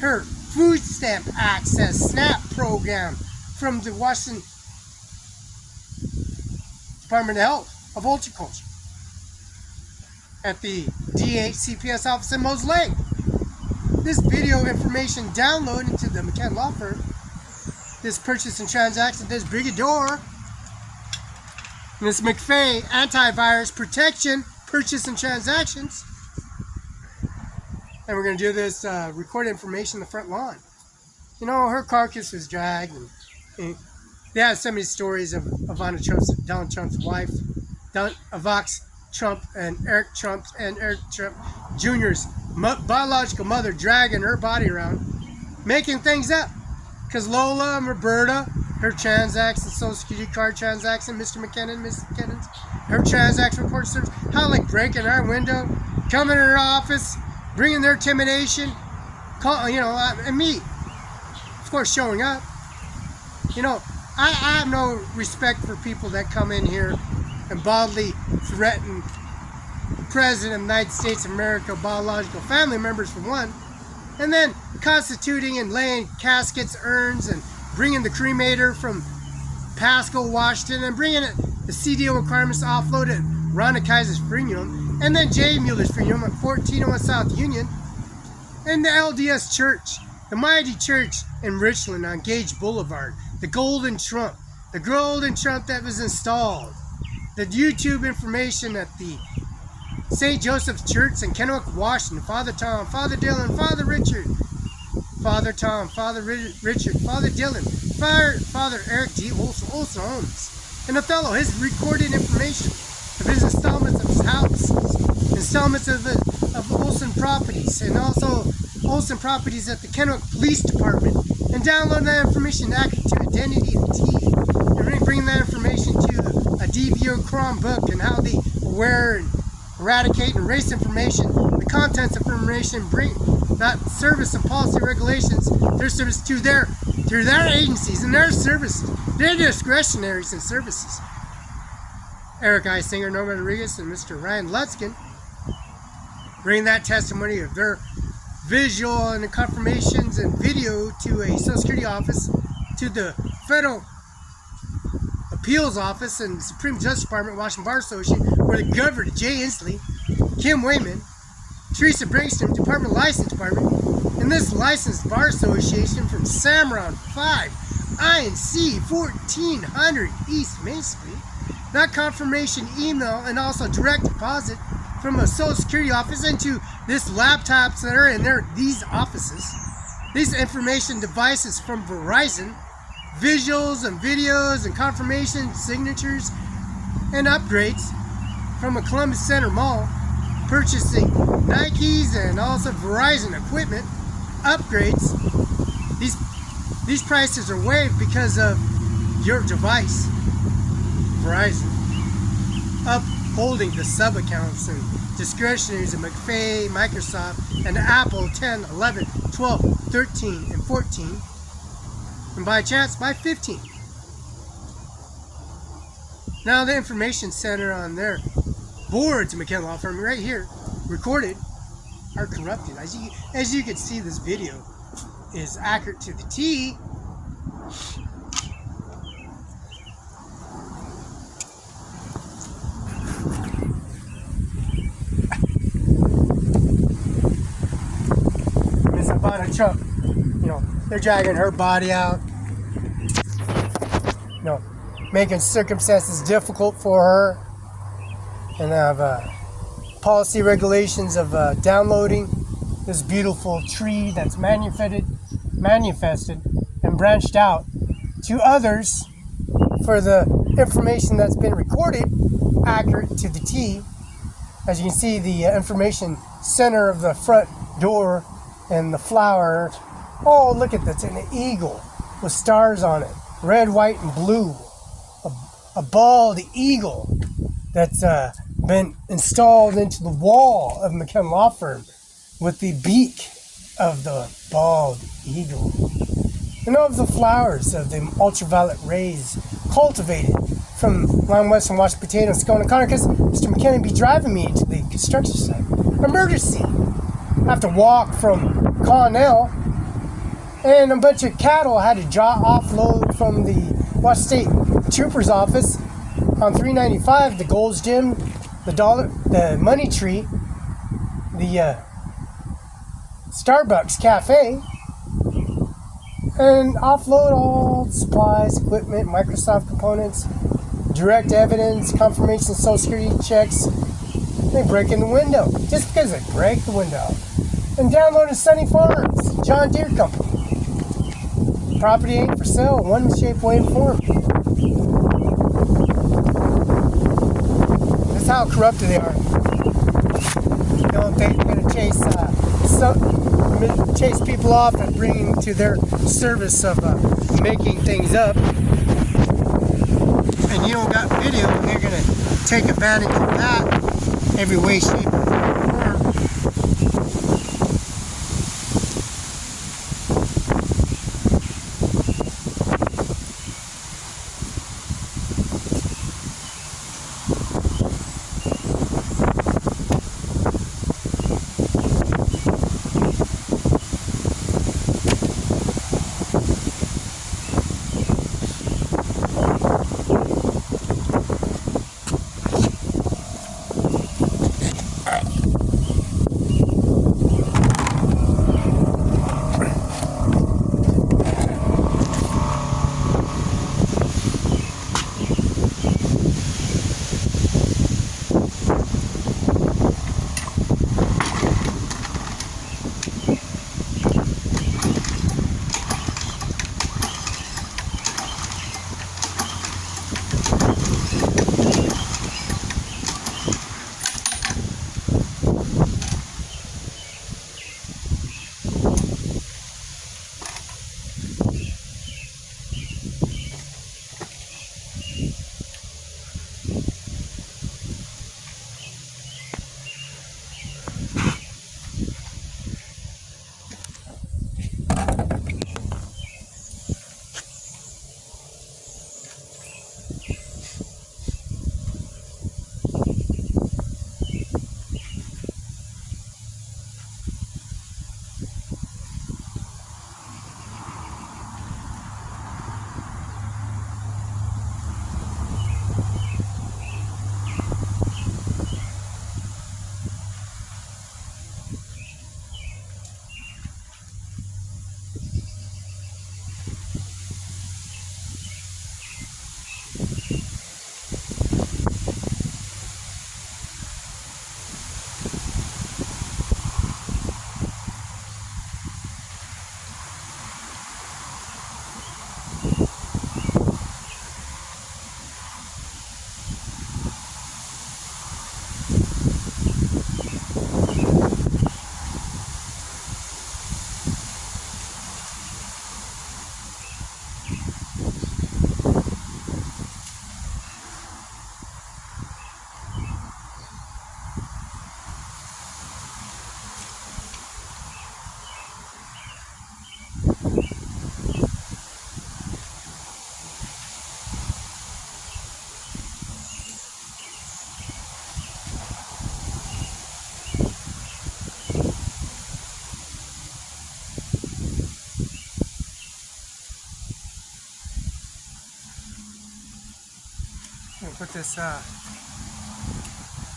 her food stamp access SNAP program from the Washington Department of Health of Horticulture at the DHCPS office in Mos Lake. This video information downloaded to the McKenna Law Firm, this purchase and transaction, this Brigador, this McFay antivirus protection, purchase and transactions. And we're going to do this recorded information in the front lawn. You know, her carcass was dragged, and they have so many stories of Ivanka Trump's, Donald Trump's wife, Ivanka Trump, and Eric Trump Jr.'s biological mother dragging her body around, making things up. Because Lola and Roberta, her transaction, Social Security card transaction, Mr. McKinnon, Miss McKinnon's, her transaction report service, how like breaking our window, coming in her office, bringing their intimidation, and me, of course, showing up. You know, I have no respect for people that come in here and boldly threaten the President of the United States of America, biological family members for one, and then constituting and laying caskets, urns, and bringing the cremator from Pasco, Washington, and bringing it the CDO requirements to offload at Rhonda Kaiser's Freedom, and then J. Mueller's Freedom at 1401 South Union, and the LDS Church, the mighty church in Richland on Gage Boulevard, the Golden Trump that was installed, the YouTube information at the St. Joseph's Church in Kennewick, Washington, Father Tom, Father Dylan, Father Richard, Father Tom, Father Richard, Father Dylan, Father Eric D. Olson Holmes, and Othello, his recorded information of his installments of his houses, installments of Olson properties, and also Olson properties at the Kennewick Police Department, and downloading that information accurate to identity and T, and bringing that information to a DVO Chrome book and how they aware and eradicate and erase information, the contents of information, bring that service and policy regulations, their service to their agencies and their services, their discretionaries and services. Eric I. Singer, Norman Rodriguez, and Mr. Ryan Lutzkin bring that testimony of their visual and confirmations and video to a Social Security office, to the Federal Appeals Office and Supreme Justice Department, Washington Bar Association, where the Governor, Jay Inslee, Kim Wayman, Teresa Braxton, Department License Department, and this licensed bar association from CIMARON5INC, 1400 East Main Street. That confirmation email and also direct deposit from a Social Security office into this laptops that are in these offices. These information devices from Verizon, visuals and videos and confirmation signatures and upgrades from a Columbus Center Mall, purchasing Nikes and also Verizon equipment upgrades. These prices are waived because of your device, Verizon, upholding the sub-accounts and discretionaries of McFay, Microsoft, and Apple 10, 11, 12, 13, and 14, and by chance by 15. Now the information center on their boards, McKenna Law Firm, right here, recorded, are corrupted. As you can see, this video is accurate to the T. Miss Ivanka Trump, they're dragging her body out, making circumstances difficult for her, and have policy regulations of downloading this beautiful tree that's manifested and branched out to others for the information that's been recorded accurate to the T. As you can see, the information center of the front door and the flower. Oh, look at this, an eagle with stars on it, red, white, and blue. A bald eagle that's been installed into the wall of McKim Law Firm with the beak of the bald eagle, and of the flowers of the ultraviolet rays cultivated from Line West and washed potatoes going to Connor, because Mr. McKinnon be driving me to the construction site, a murder scene. I have to walk from Connell, and a bunch of cattle had to offload from the Washington State Trooper's office on 395, the Gold's Gym, the Money Tree, the Starbucks Cafe, and offload all the supplies, equipment, Microsoft components, direct evidence, confirmation, social security checks. They break in the window, just because they break the window. And download Sunny Farms, John Deere Company. Property ain't for sale, one shape, way, and form. That's how corrupted they are. You don't think they're going to chase people off and bring to their service of making things up. And you don't got video, and they're going to take advantage of that every way, shape, or form.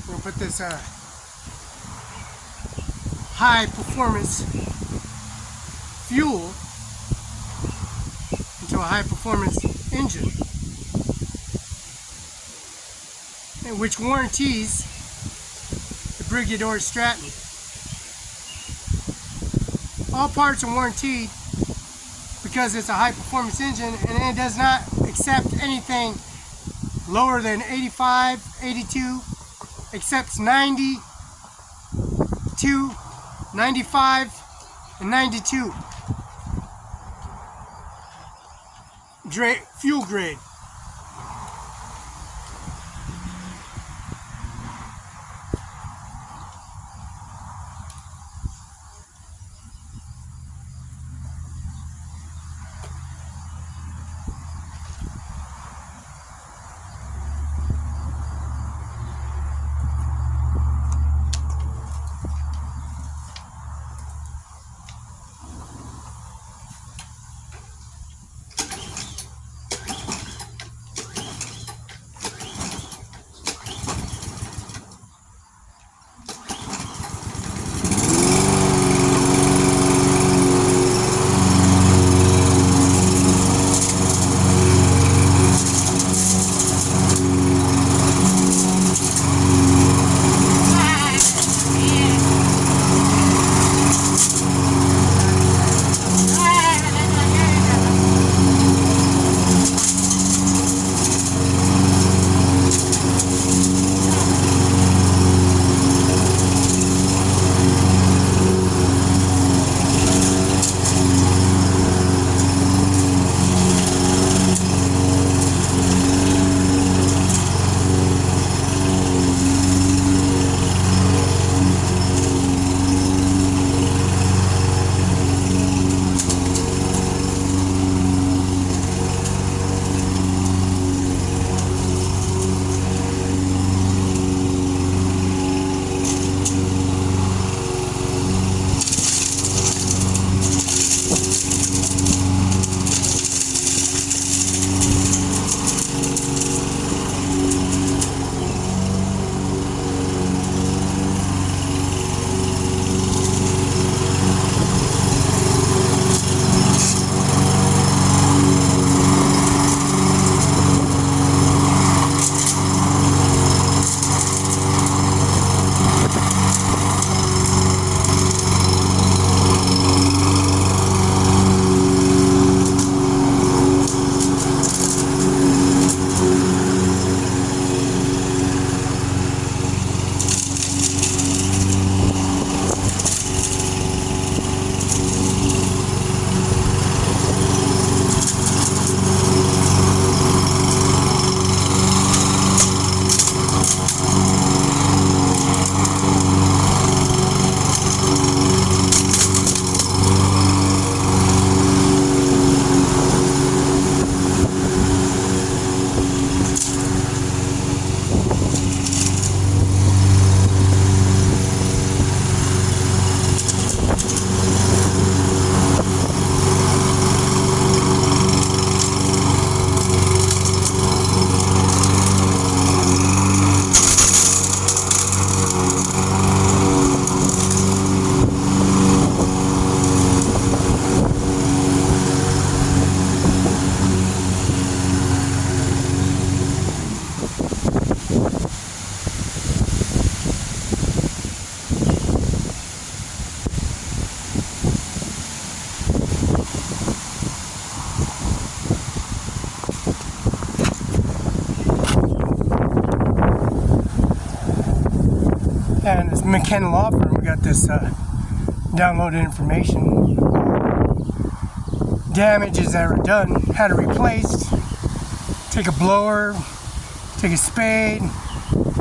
We'll put this high performance fuel into a high performance engine, and which warranties the Brigador Stratton. All parts are warranted because it's a high performance engine, and it does not accept anything lower than 85, 82, accepts 90, 95, and 92 fuel grade. McKenna Law Firm. We got this downloaded information. Damages that were done, had it replaced. Take a blower, take a spade, pull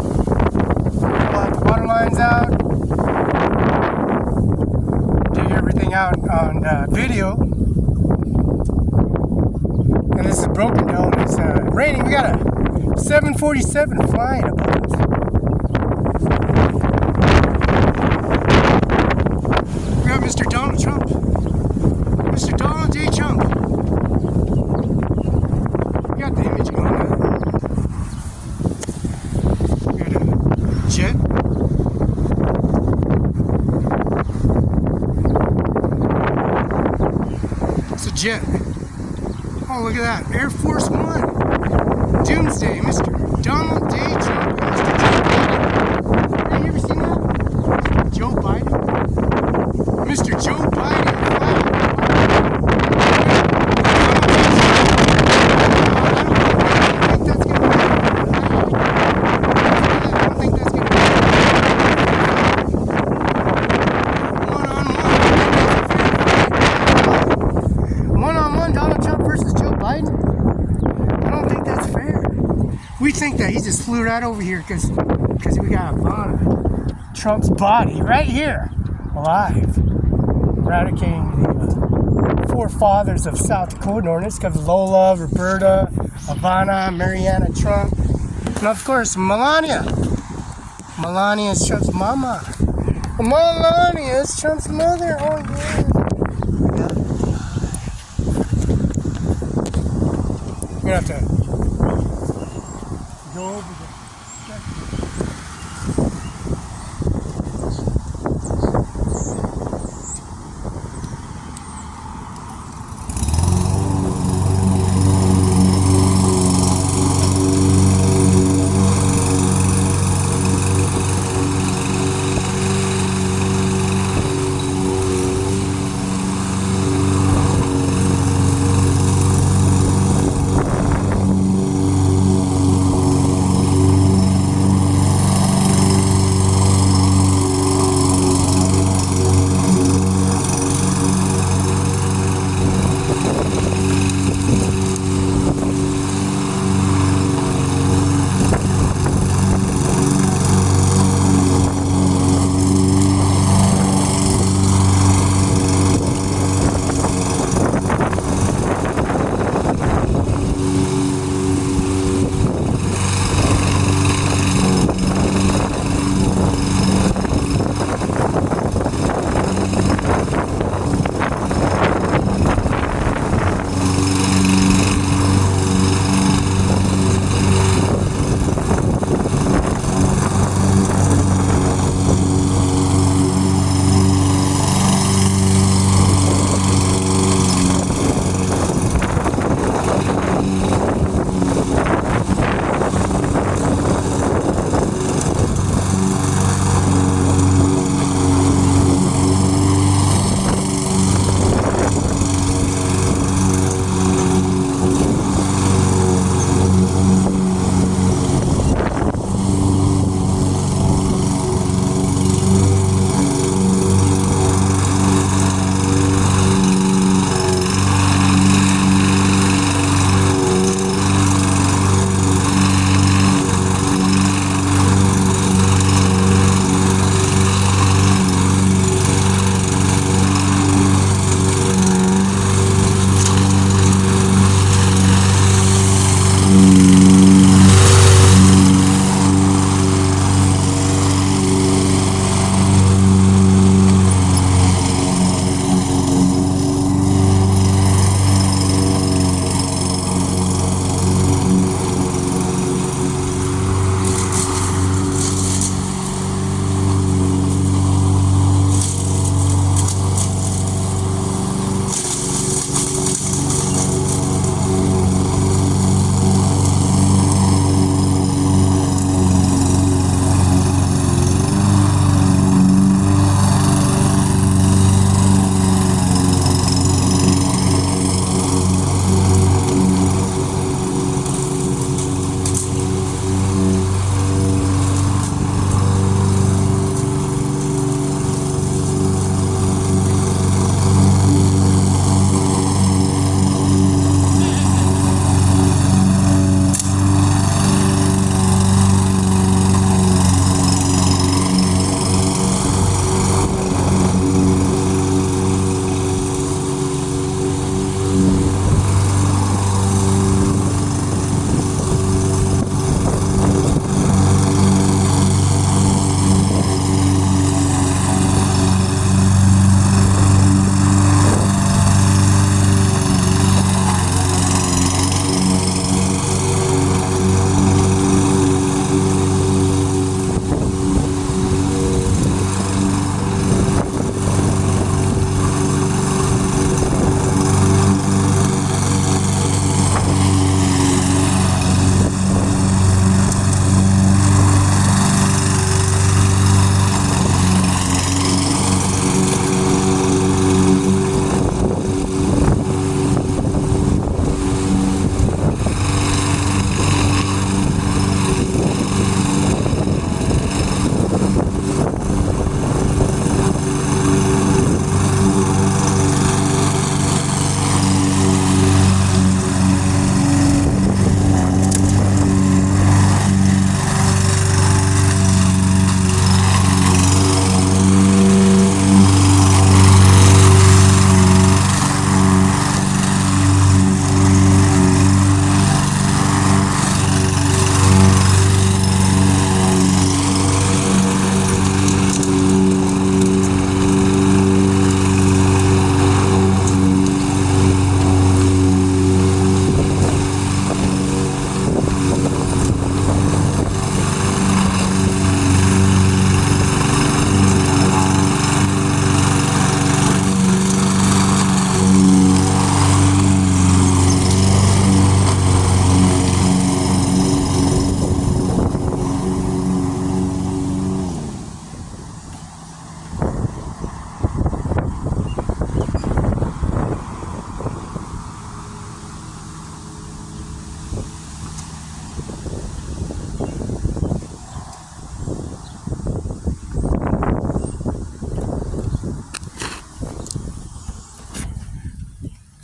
out the water lines out, dig everything out on video. And this is broken down. It's raining. We got a 747 flying above us. We got Mr. Donald Trump. Mr. Donald J. Trump. We got the image going now. We got a jet. It's a jet. Oh, look at that. Air Force One. Doomsday, Mr. Donald J. Trump. Mr. Joe Biden. Have you ever seen that? Joe Biden? Mr. Joe Biden. We think that he just flew right over here because we got Ivanka, Trump's body right here, alive, eradicating the forefathers of South Dakota ordinance because Lola, Roberta, Ivana, Mariana Trump, and of course Melania. Melania is Trump's mama. Melania is Trump's mother. Oh yeah. We're gonna have to go over there.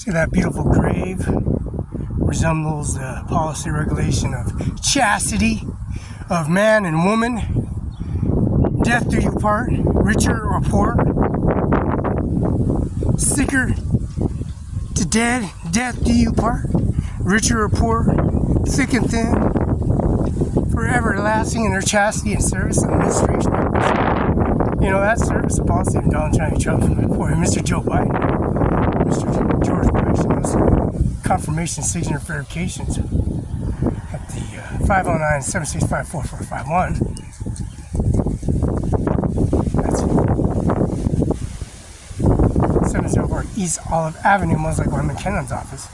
See that beautiful grave? Resembles the policy regulation of chastity of man and woman. Death do you part, richer or poor. Sicker to dead, death do you part, richer or poor, thick and thin, forever lasting in their chastity and service and administration. You know, that service of policy of Donald Trump for Mr. Joe Biden, Mr. George Bush, and those confirmation signature verifications at the 509-765-4451. That's 704 East Olive Avenue, most likely McKinnon's office.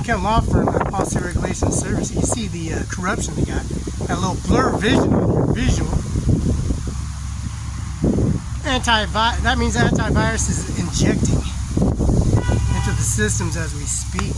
Ken Law Firm, Policy Regulation Service, you see the corruption they got. That little blur vision on your visual. That means antivirus is injecting into the systems as we speak.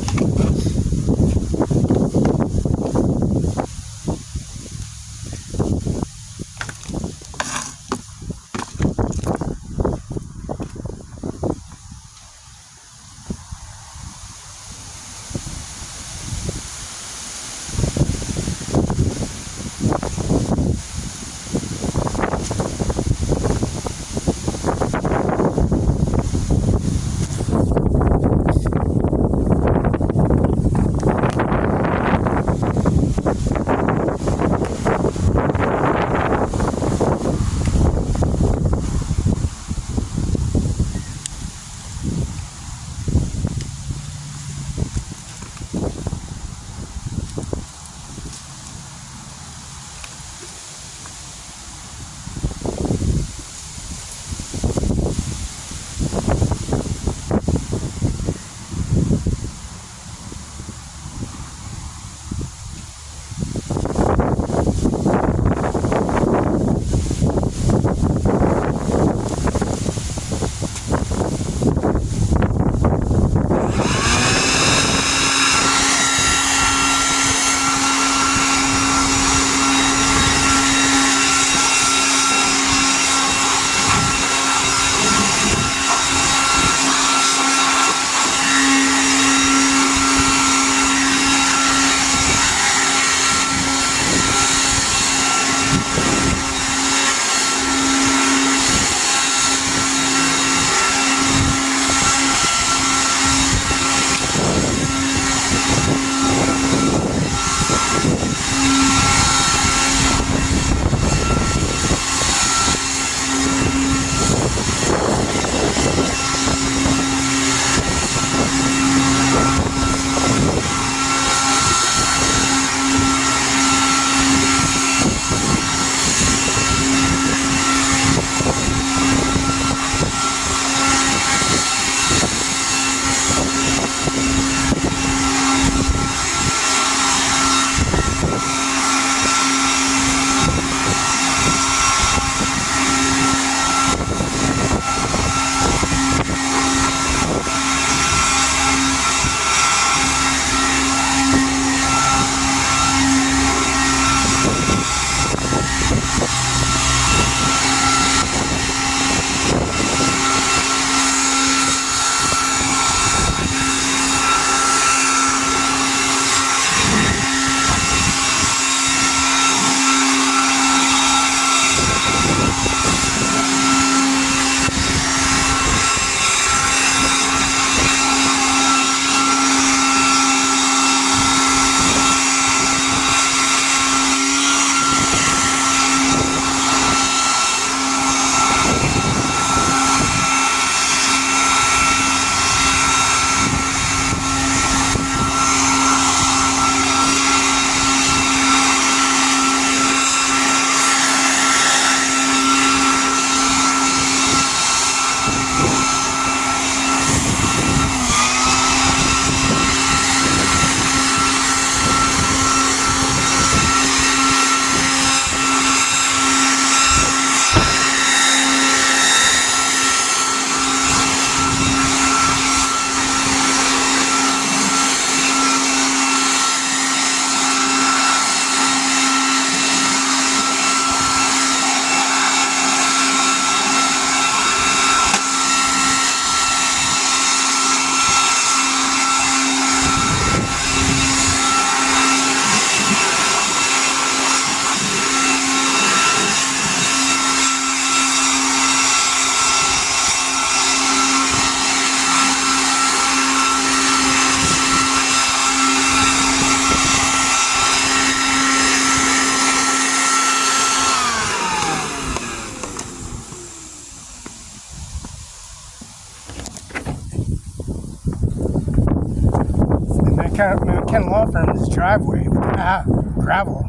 McKenna Law Firm's driveway with gravel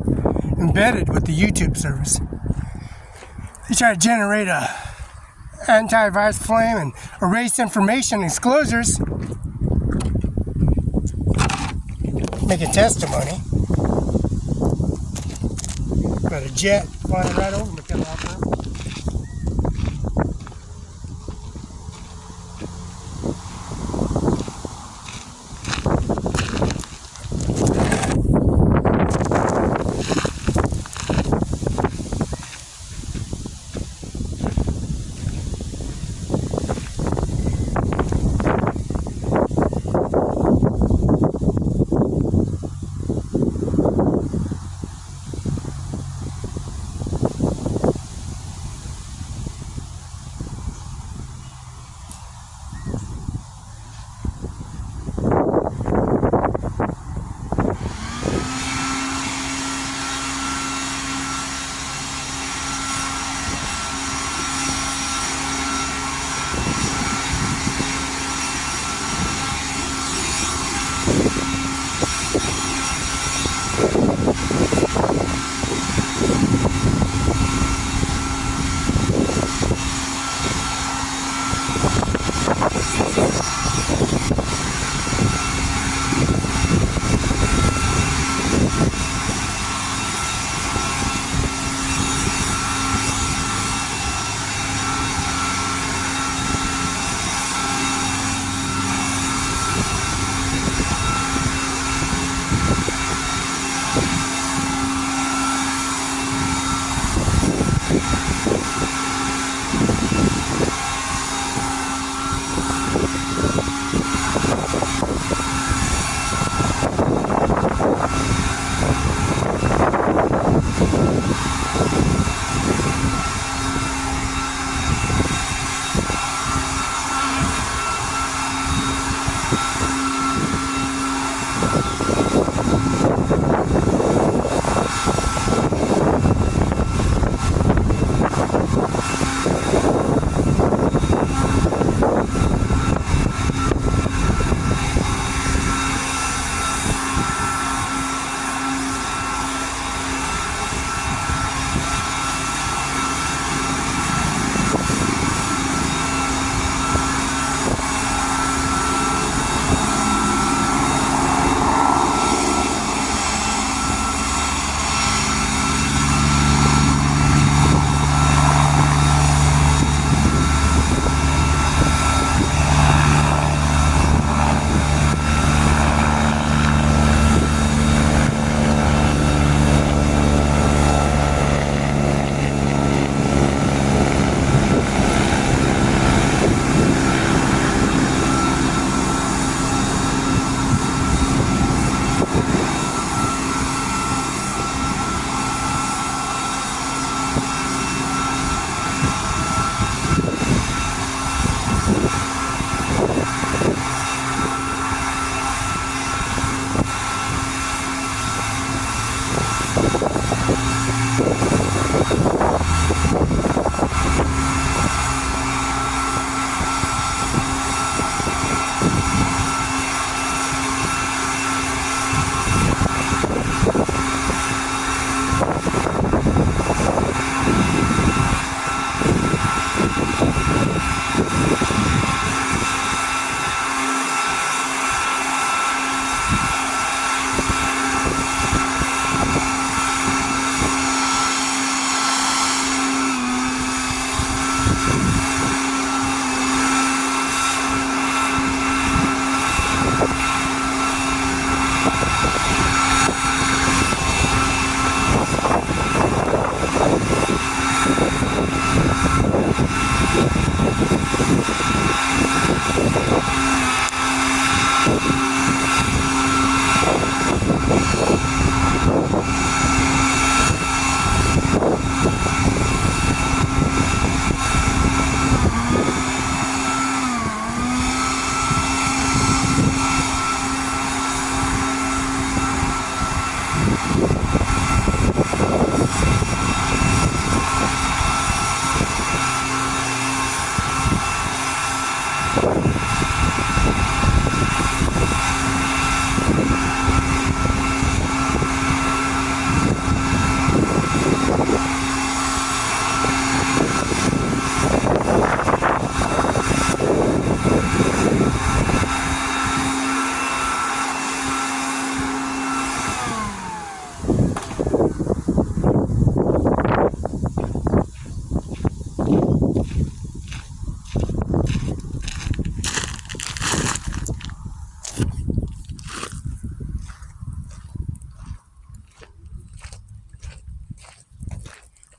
embedded with the YouTube service. They try to generate a antivirus flame and erase information disclosures. Make a testimony. Got a jet flying right over McKenna Law Firm.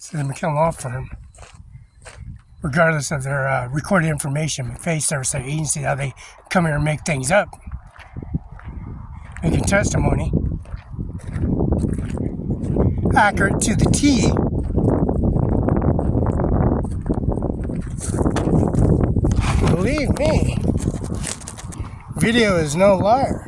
So the McKenna Law Firm, regardless of their recorded information, McFay Service Agency, how they come here and make things up, making testimony accurate to the T. Believe me, video is no liar.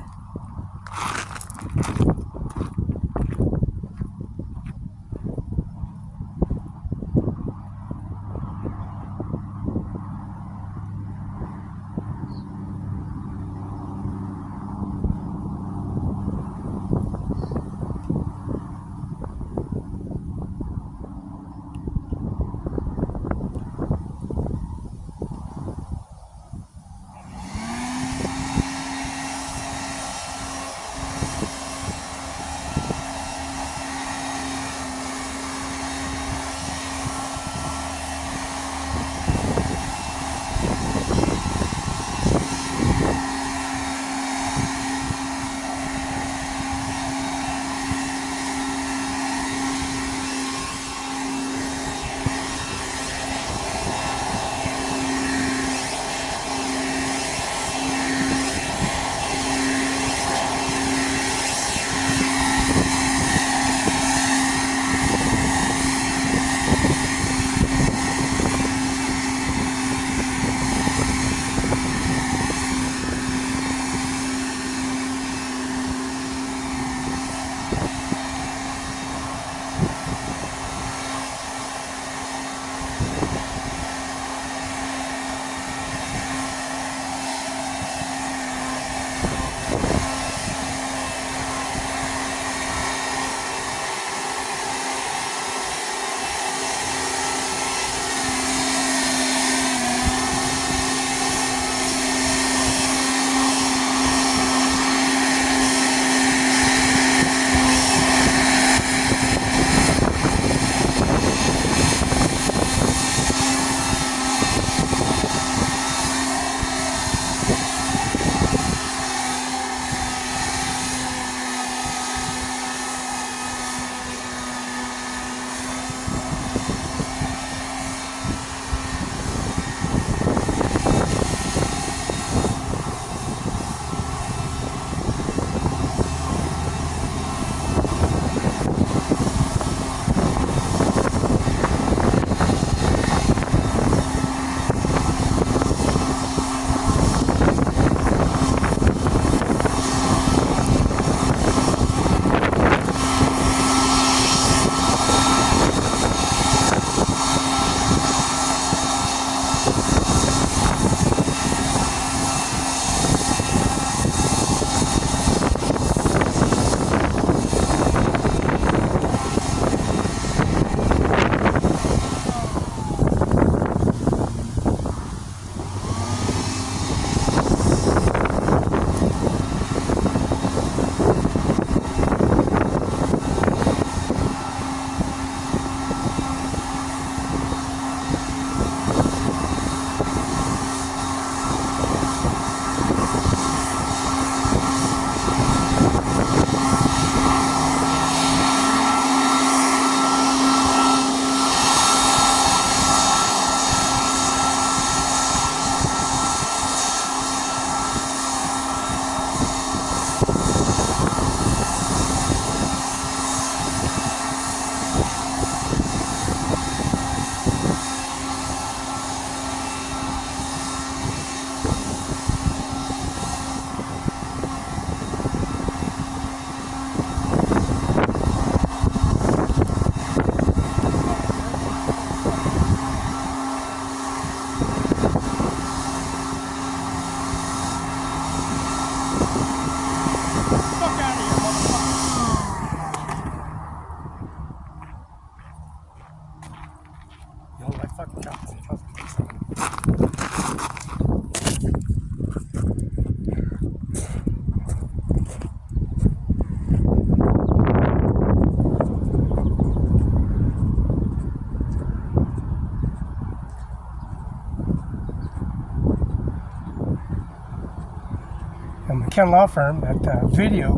McKenna Law Firm, that video.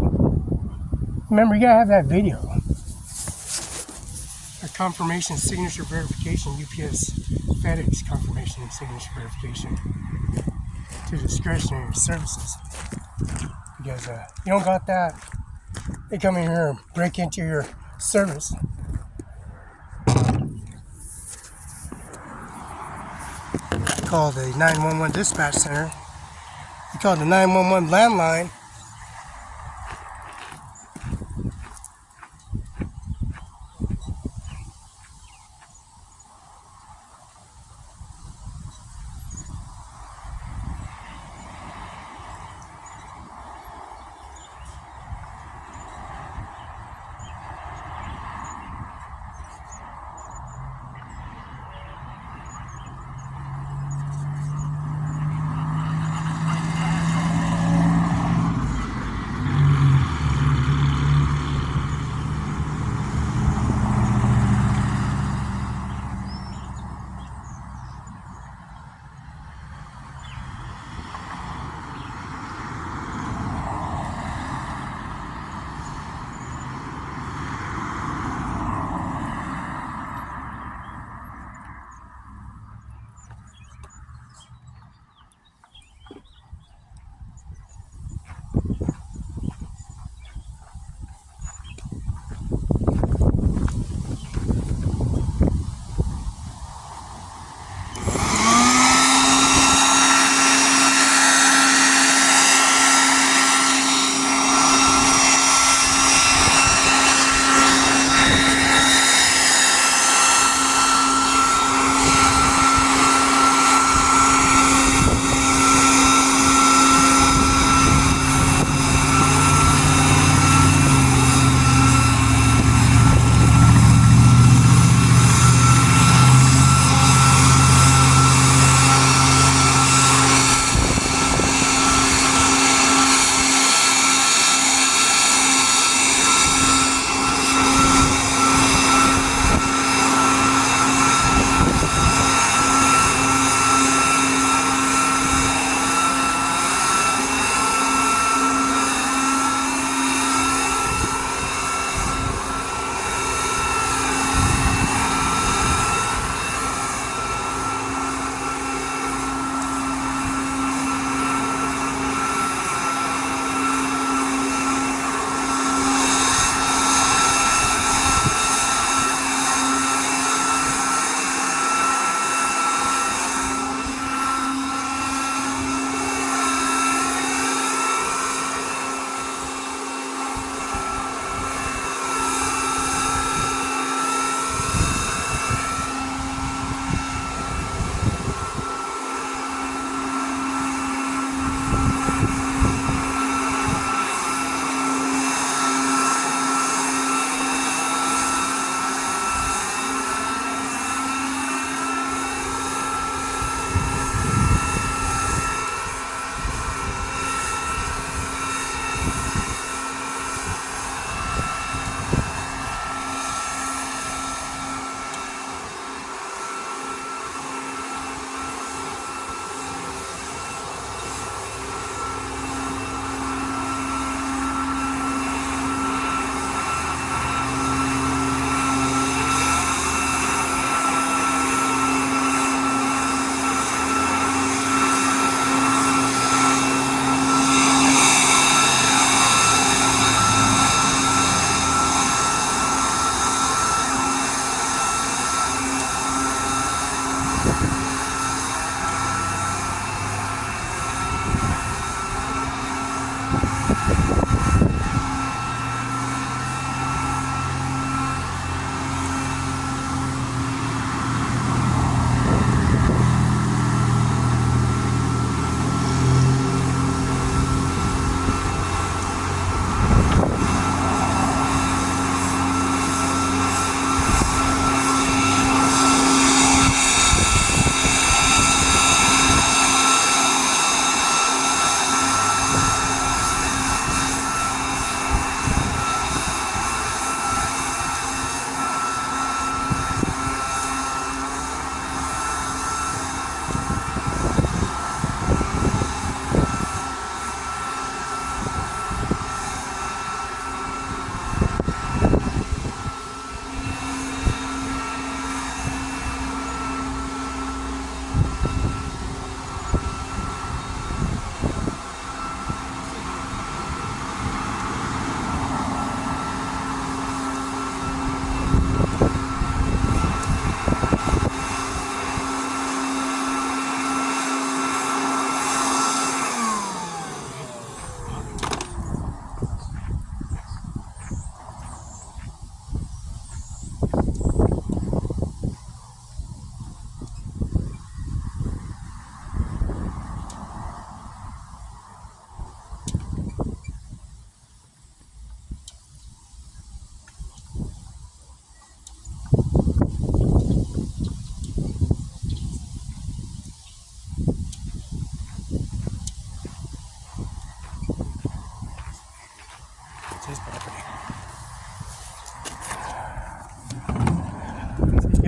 Remember, you gotta have that video. confirmation signature verification, UPS, FedEx confirmation signature verification to discretionary services. Because you don't got that, they come in here and break into your service. Call the 911 dispatch center. You call the 911 landline.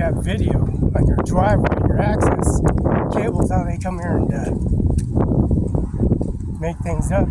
have video on your driveway, your access cables, how they come here and make things up.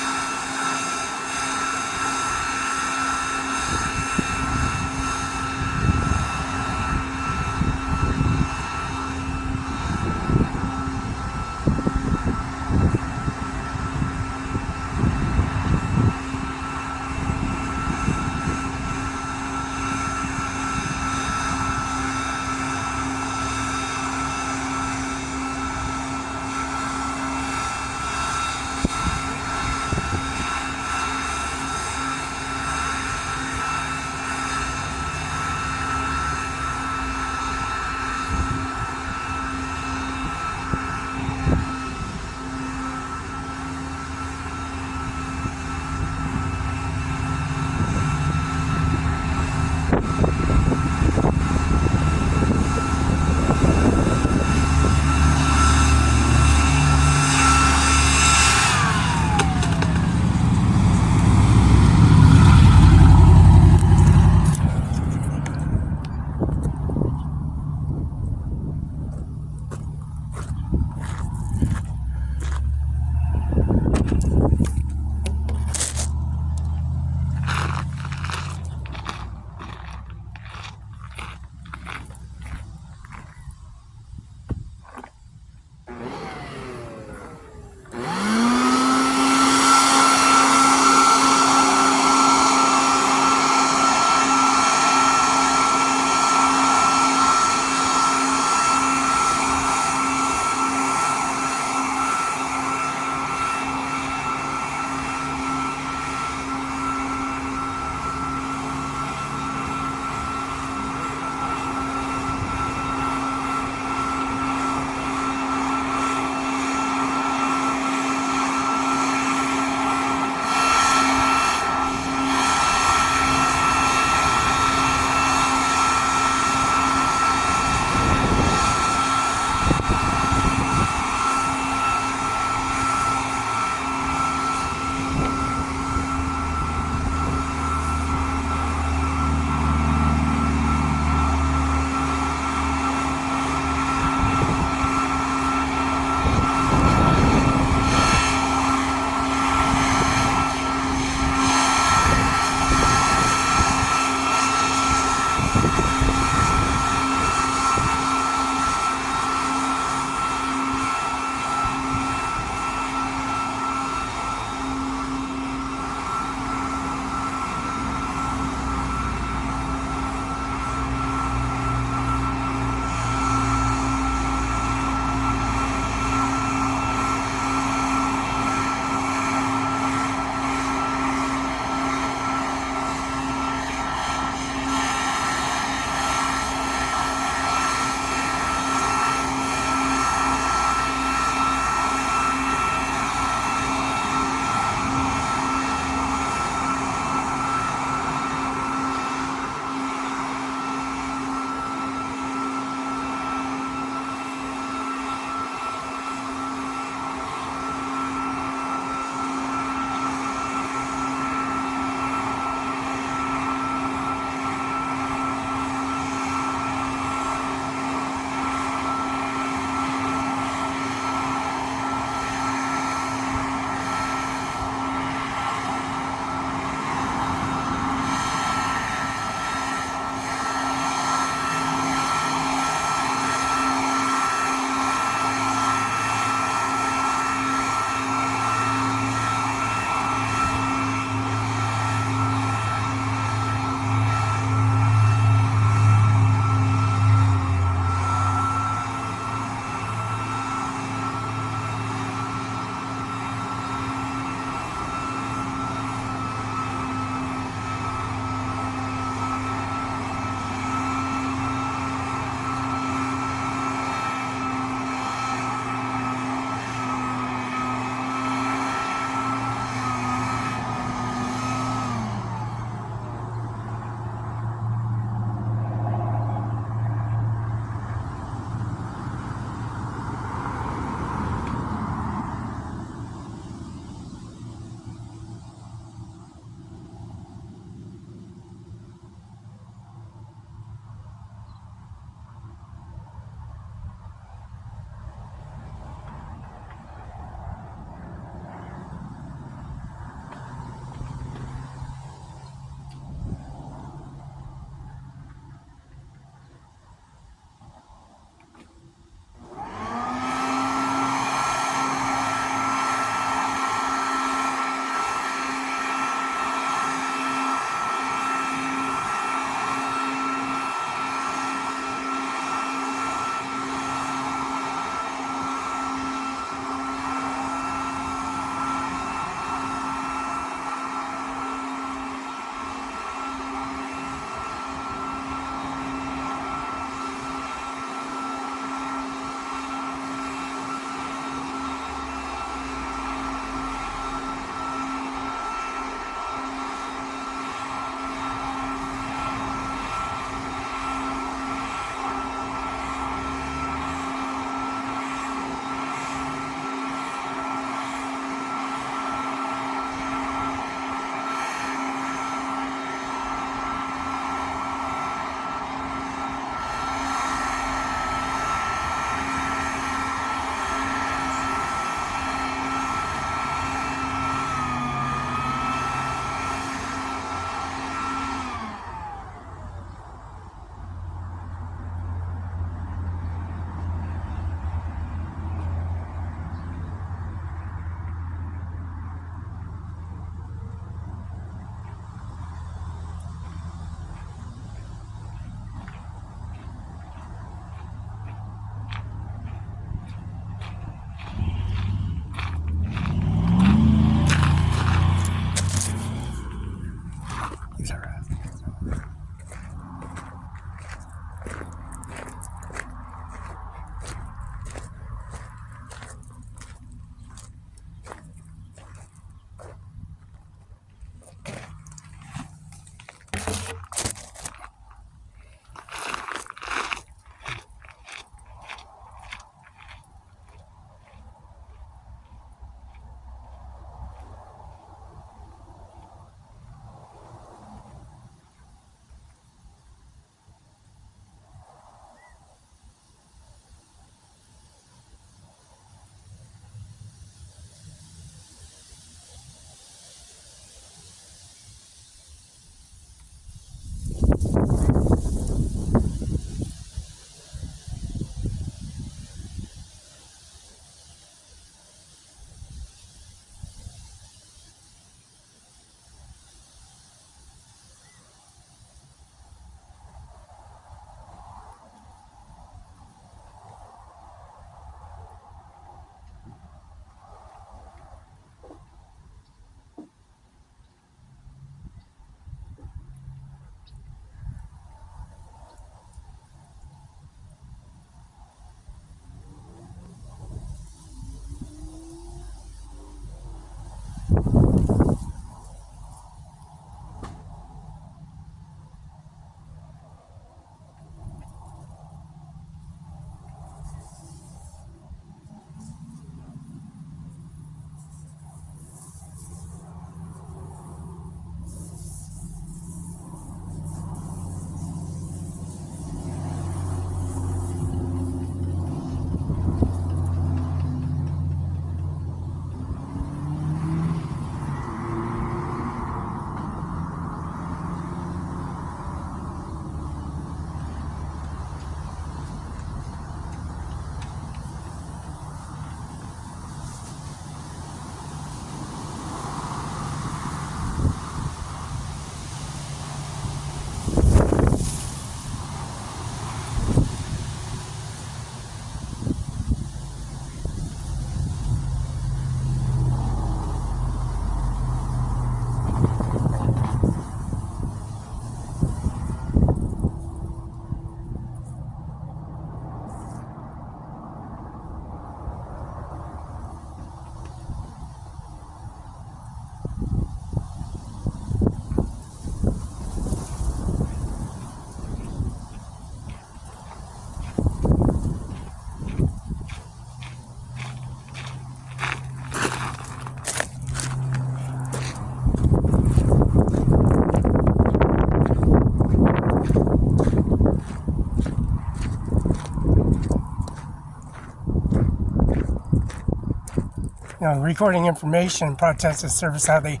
Recording information, protesting service, how they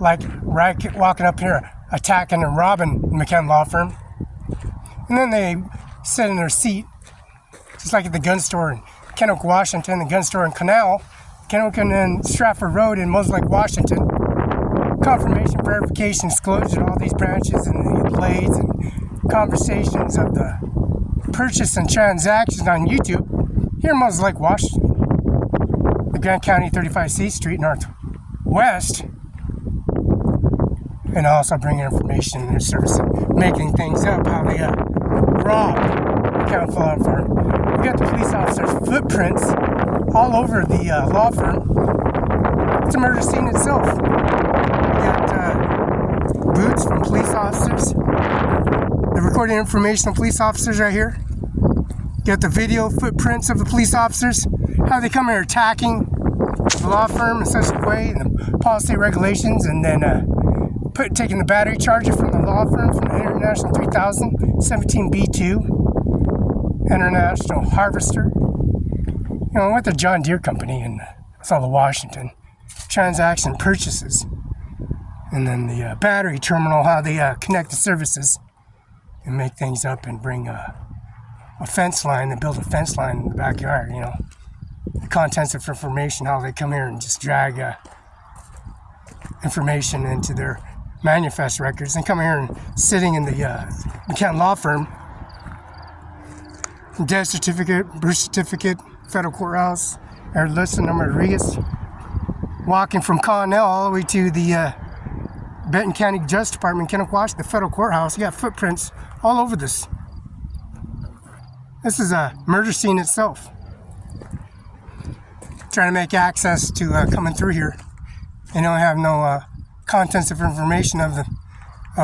like walking up here, attacking and robbing the McKenna law firm. And then they sit in their seat, just like at the gun store in Kennewick, Washington, the gun store in Canal, Kennewick and Stratford Road in Mosaic, Washington. Confirmation, verification, disclosure, all these branches and the blades and conversations of the purchase and transactions on YouTube here in Mosaic, Washington. The Grant County 35C Street Northwest, and also bringing information in their service, making things up, how they robbed the county law firm. We got the police officers' footprints all over the law firm. It's a murder scene itself. We got boots from police officers, the recording information of police officers right here. Got the video footprints of the police officers, how they come here attacking the law firm in such a way, and the policy regulations, and then taking the battery charger from the law firm from the International 3000 17B2 International Harvester, with the John Deere Company in Othello, Washington. Transaction purchases, and then the battery terminal, how they connect the services and make things up and bring a fence line and build a fence line in the backyard, the contents of information, how they come here and just drag information into their manifest records and come here and sitting in the McKenna law firm, death certificate, birth certificate, federal courthouse, Erlissa Rodriguez, walking from Connell all the way to the Benton County Justice Department, Kennewick, Washington, the federal courthouse. You got footprints all over this. This is a murder scene itself. Trying to make access to coming through here. They don't have no contents of information of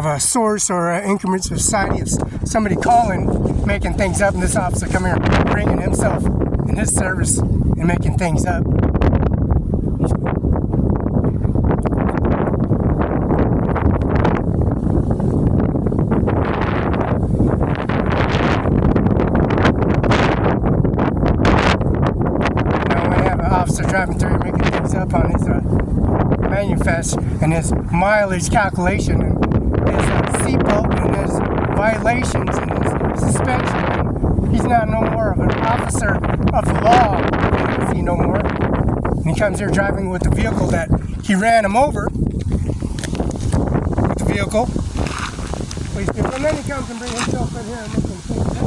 a source or increment society of somebody calling, making things up, and this officer come here bringing himself in his service and making things up. Driving through making things up on his manifest and his mileage calculation and his seatbelt and his violations and his suspension. He's not no more of an officer of the law, is he no more? And he comes here driving with the vehicle that he ran him over with the vehicle. And then he comes and brings himself in here and making things up.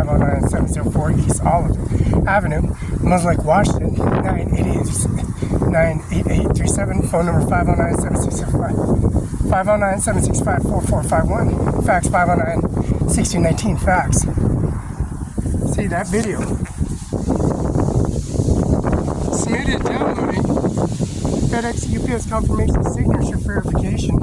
509-704 East Olive Avenue, Mos Lake, Washington, 988-37. Phone number 509-765-4451. Fax 509-1619. Fax. See that video. Submitted downloading. FedEx UPS confirmation signature verification.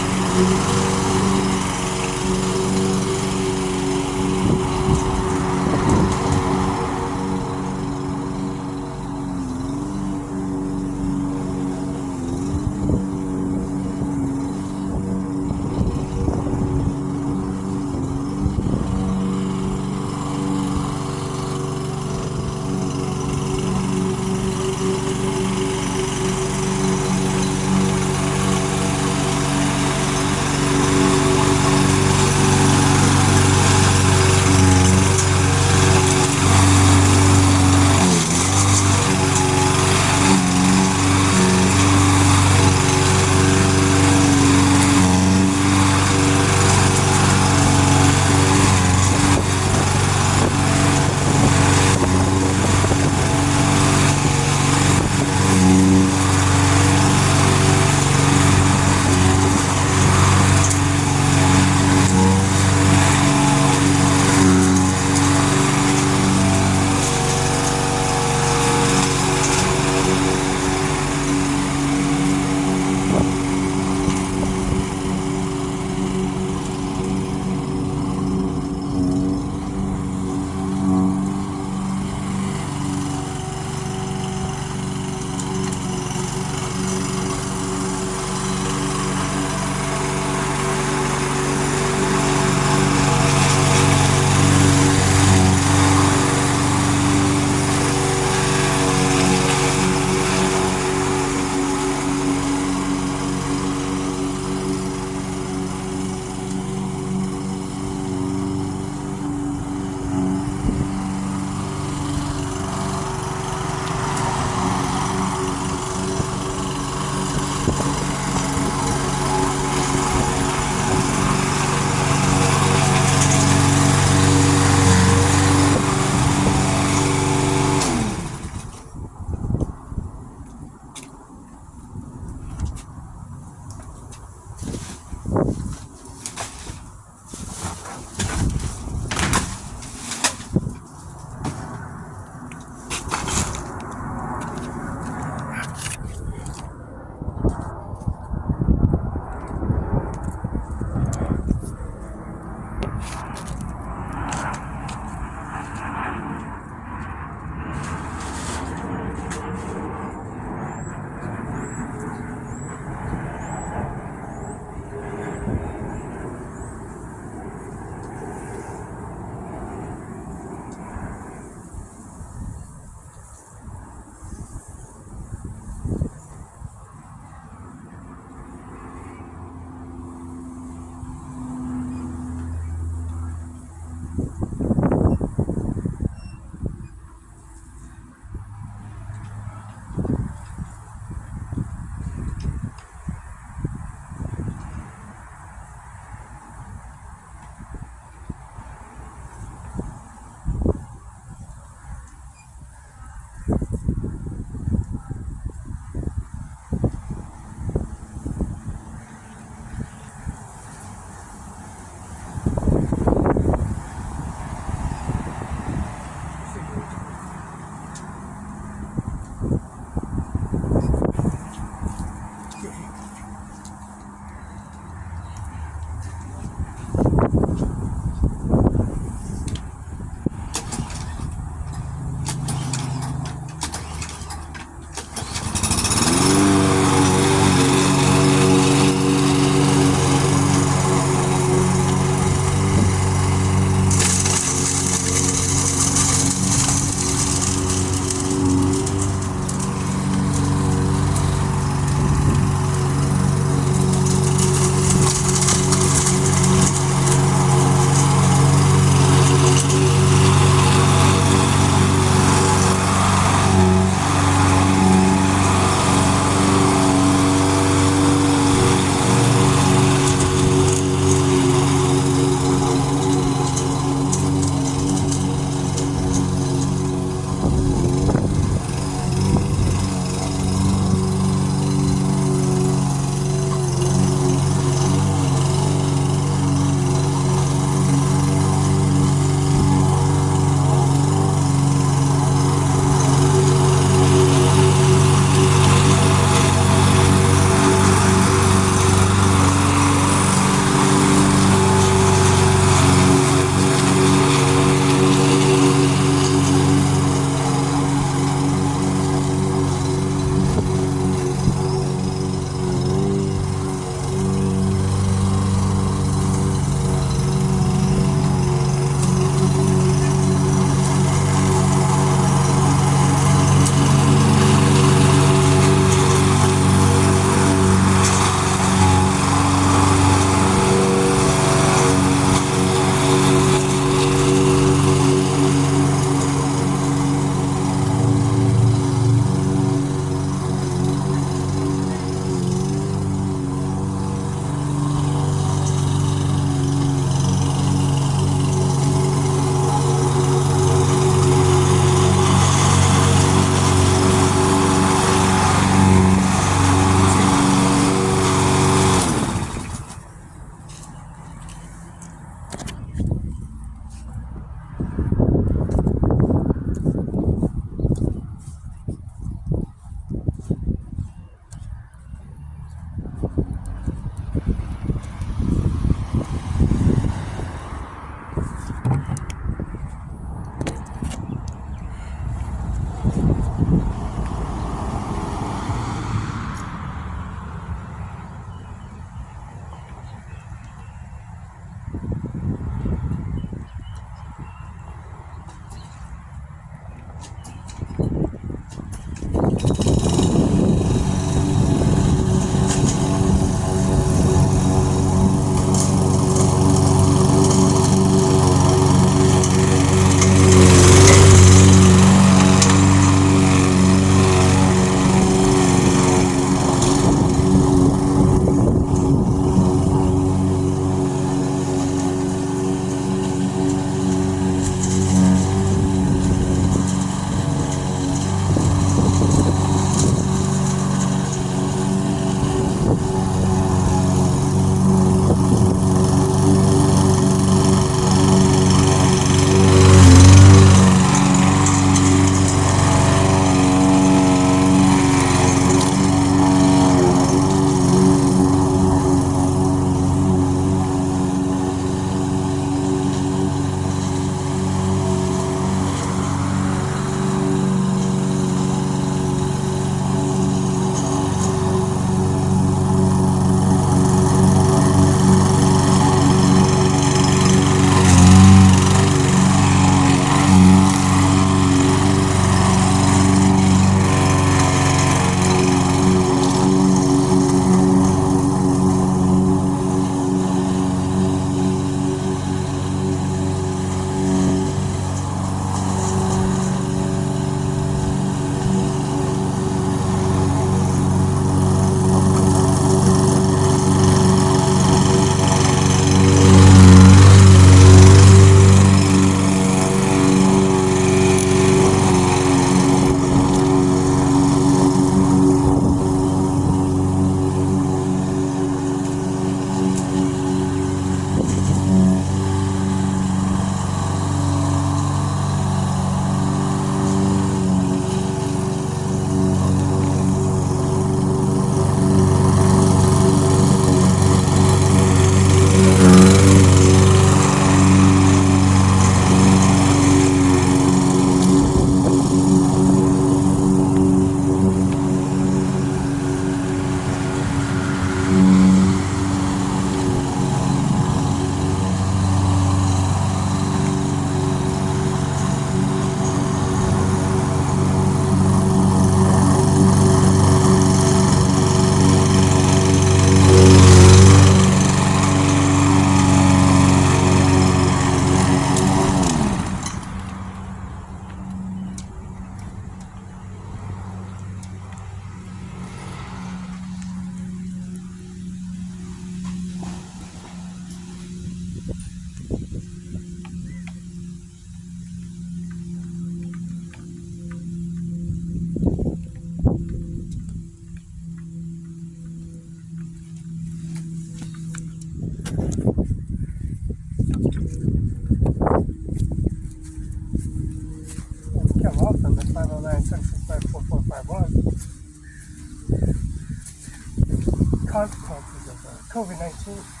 109-765-4451. Consequences of COVID-19.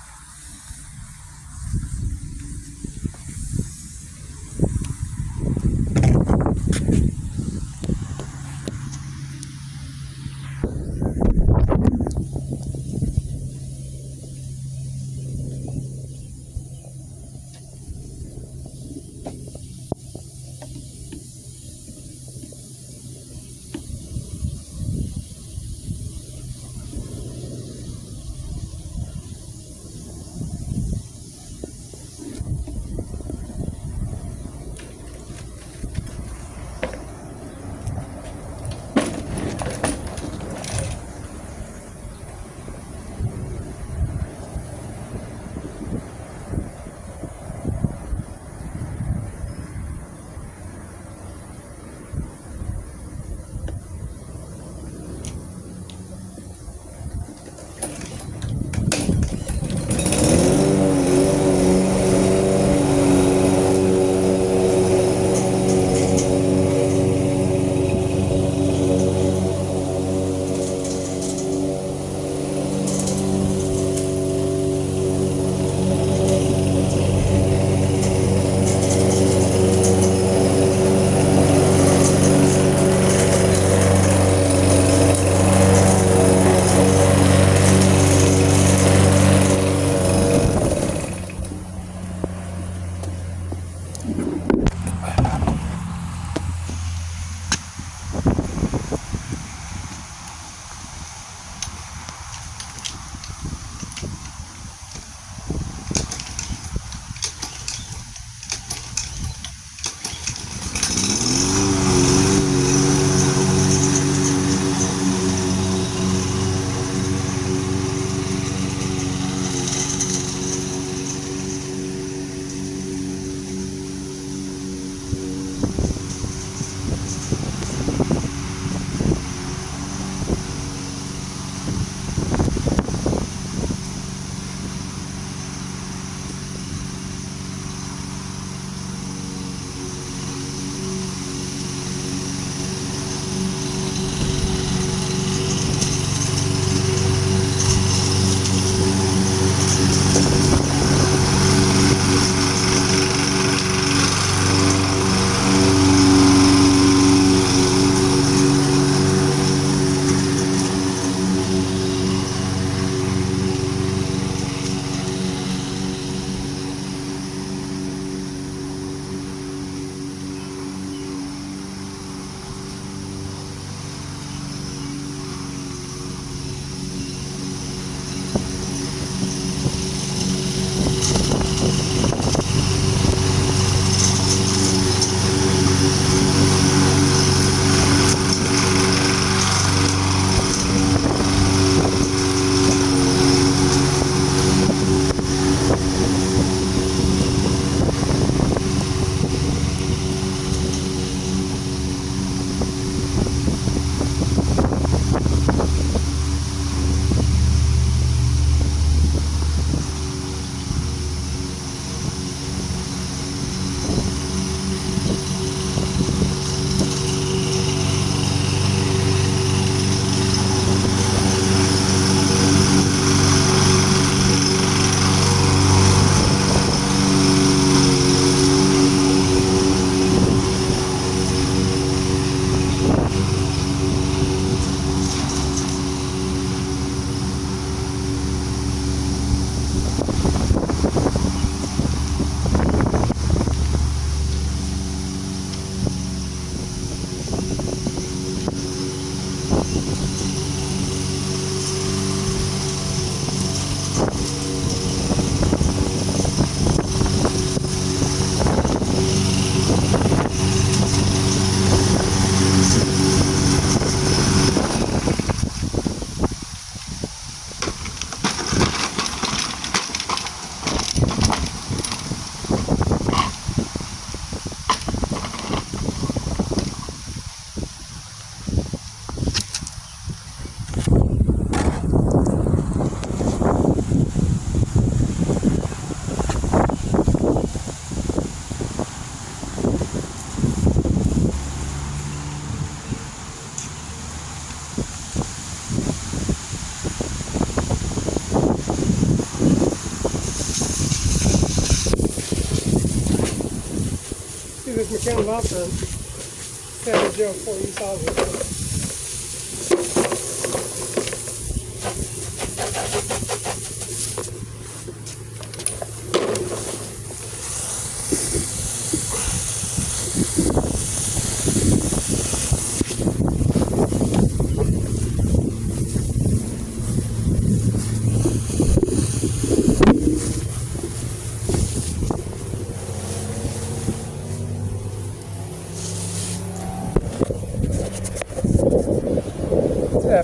McKenna Law Firm, 704 East Hollywood.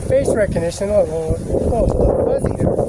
Face recognition, a little fuzzy there.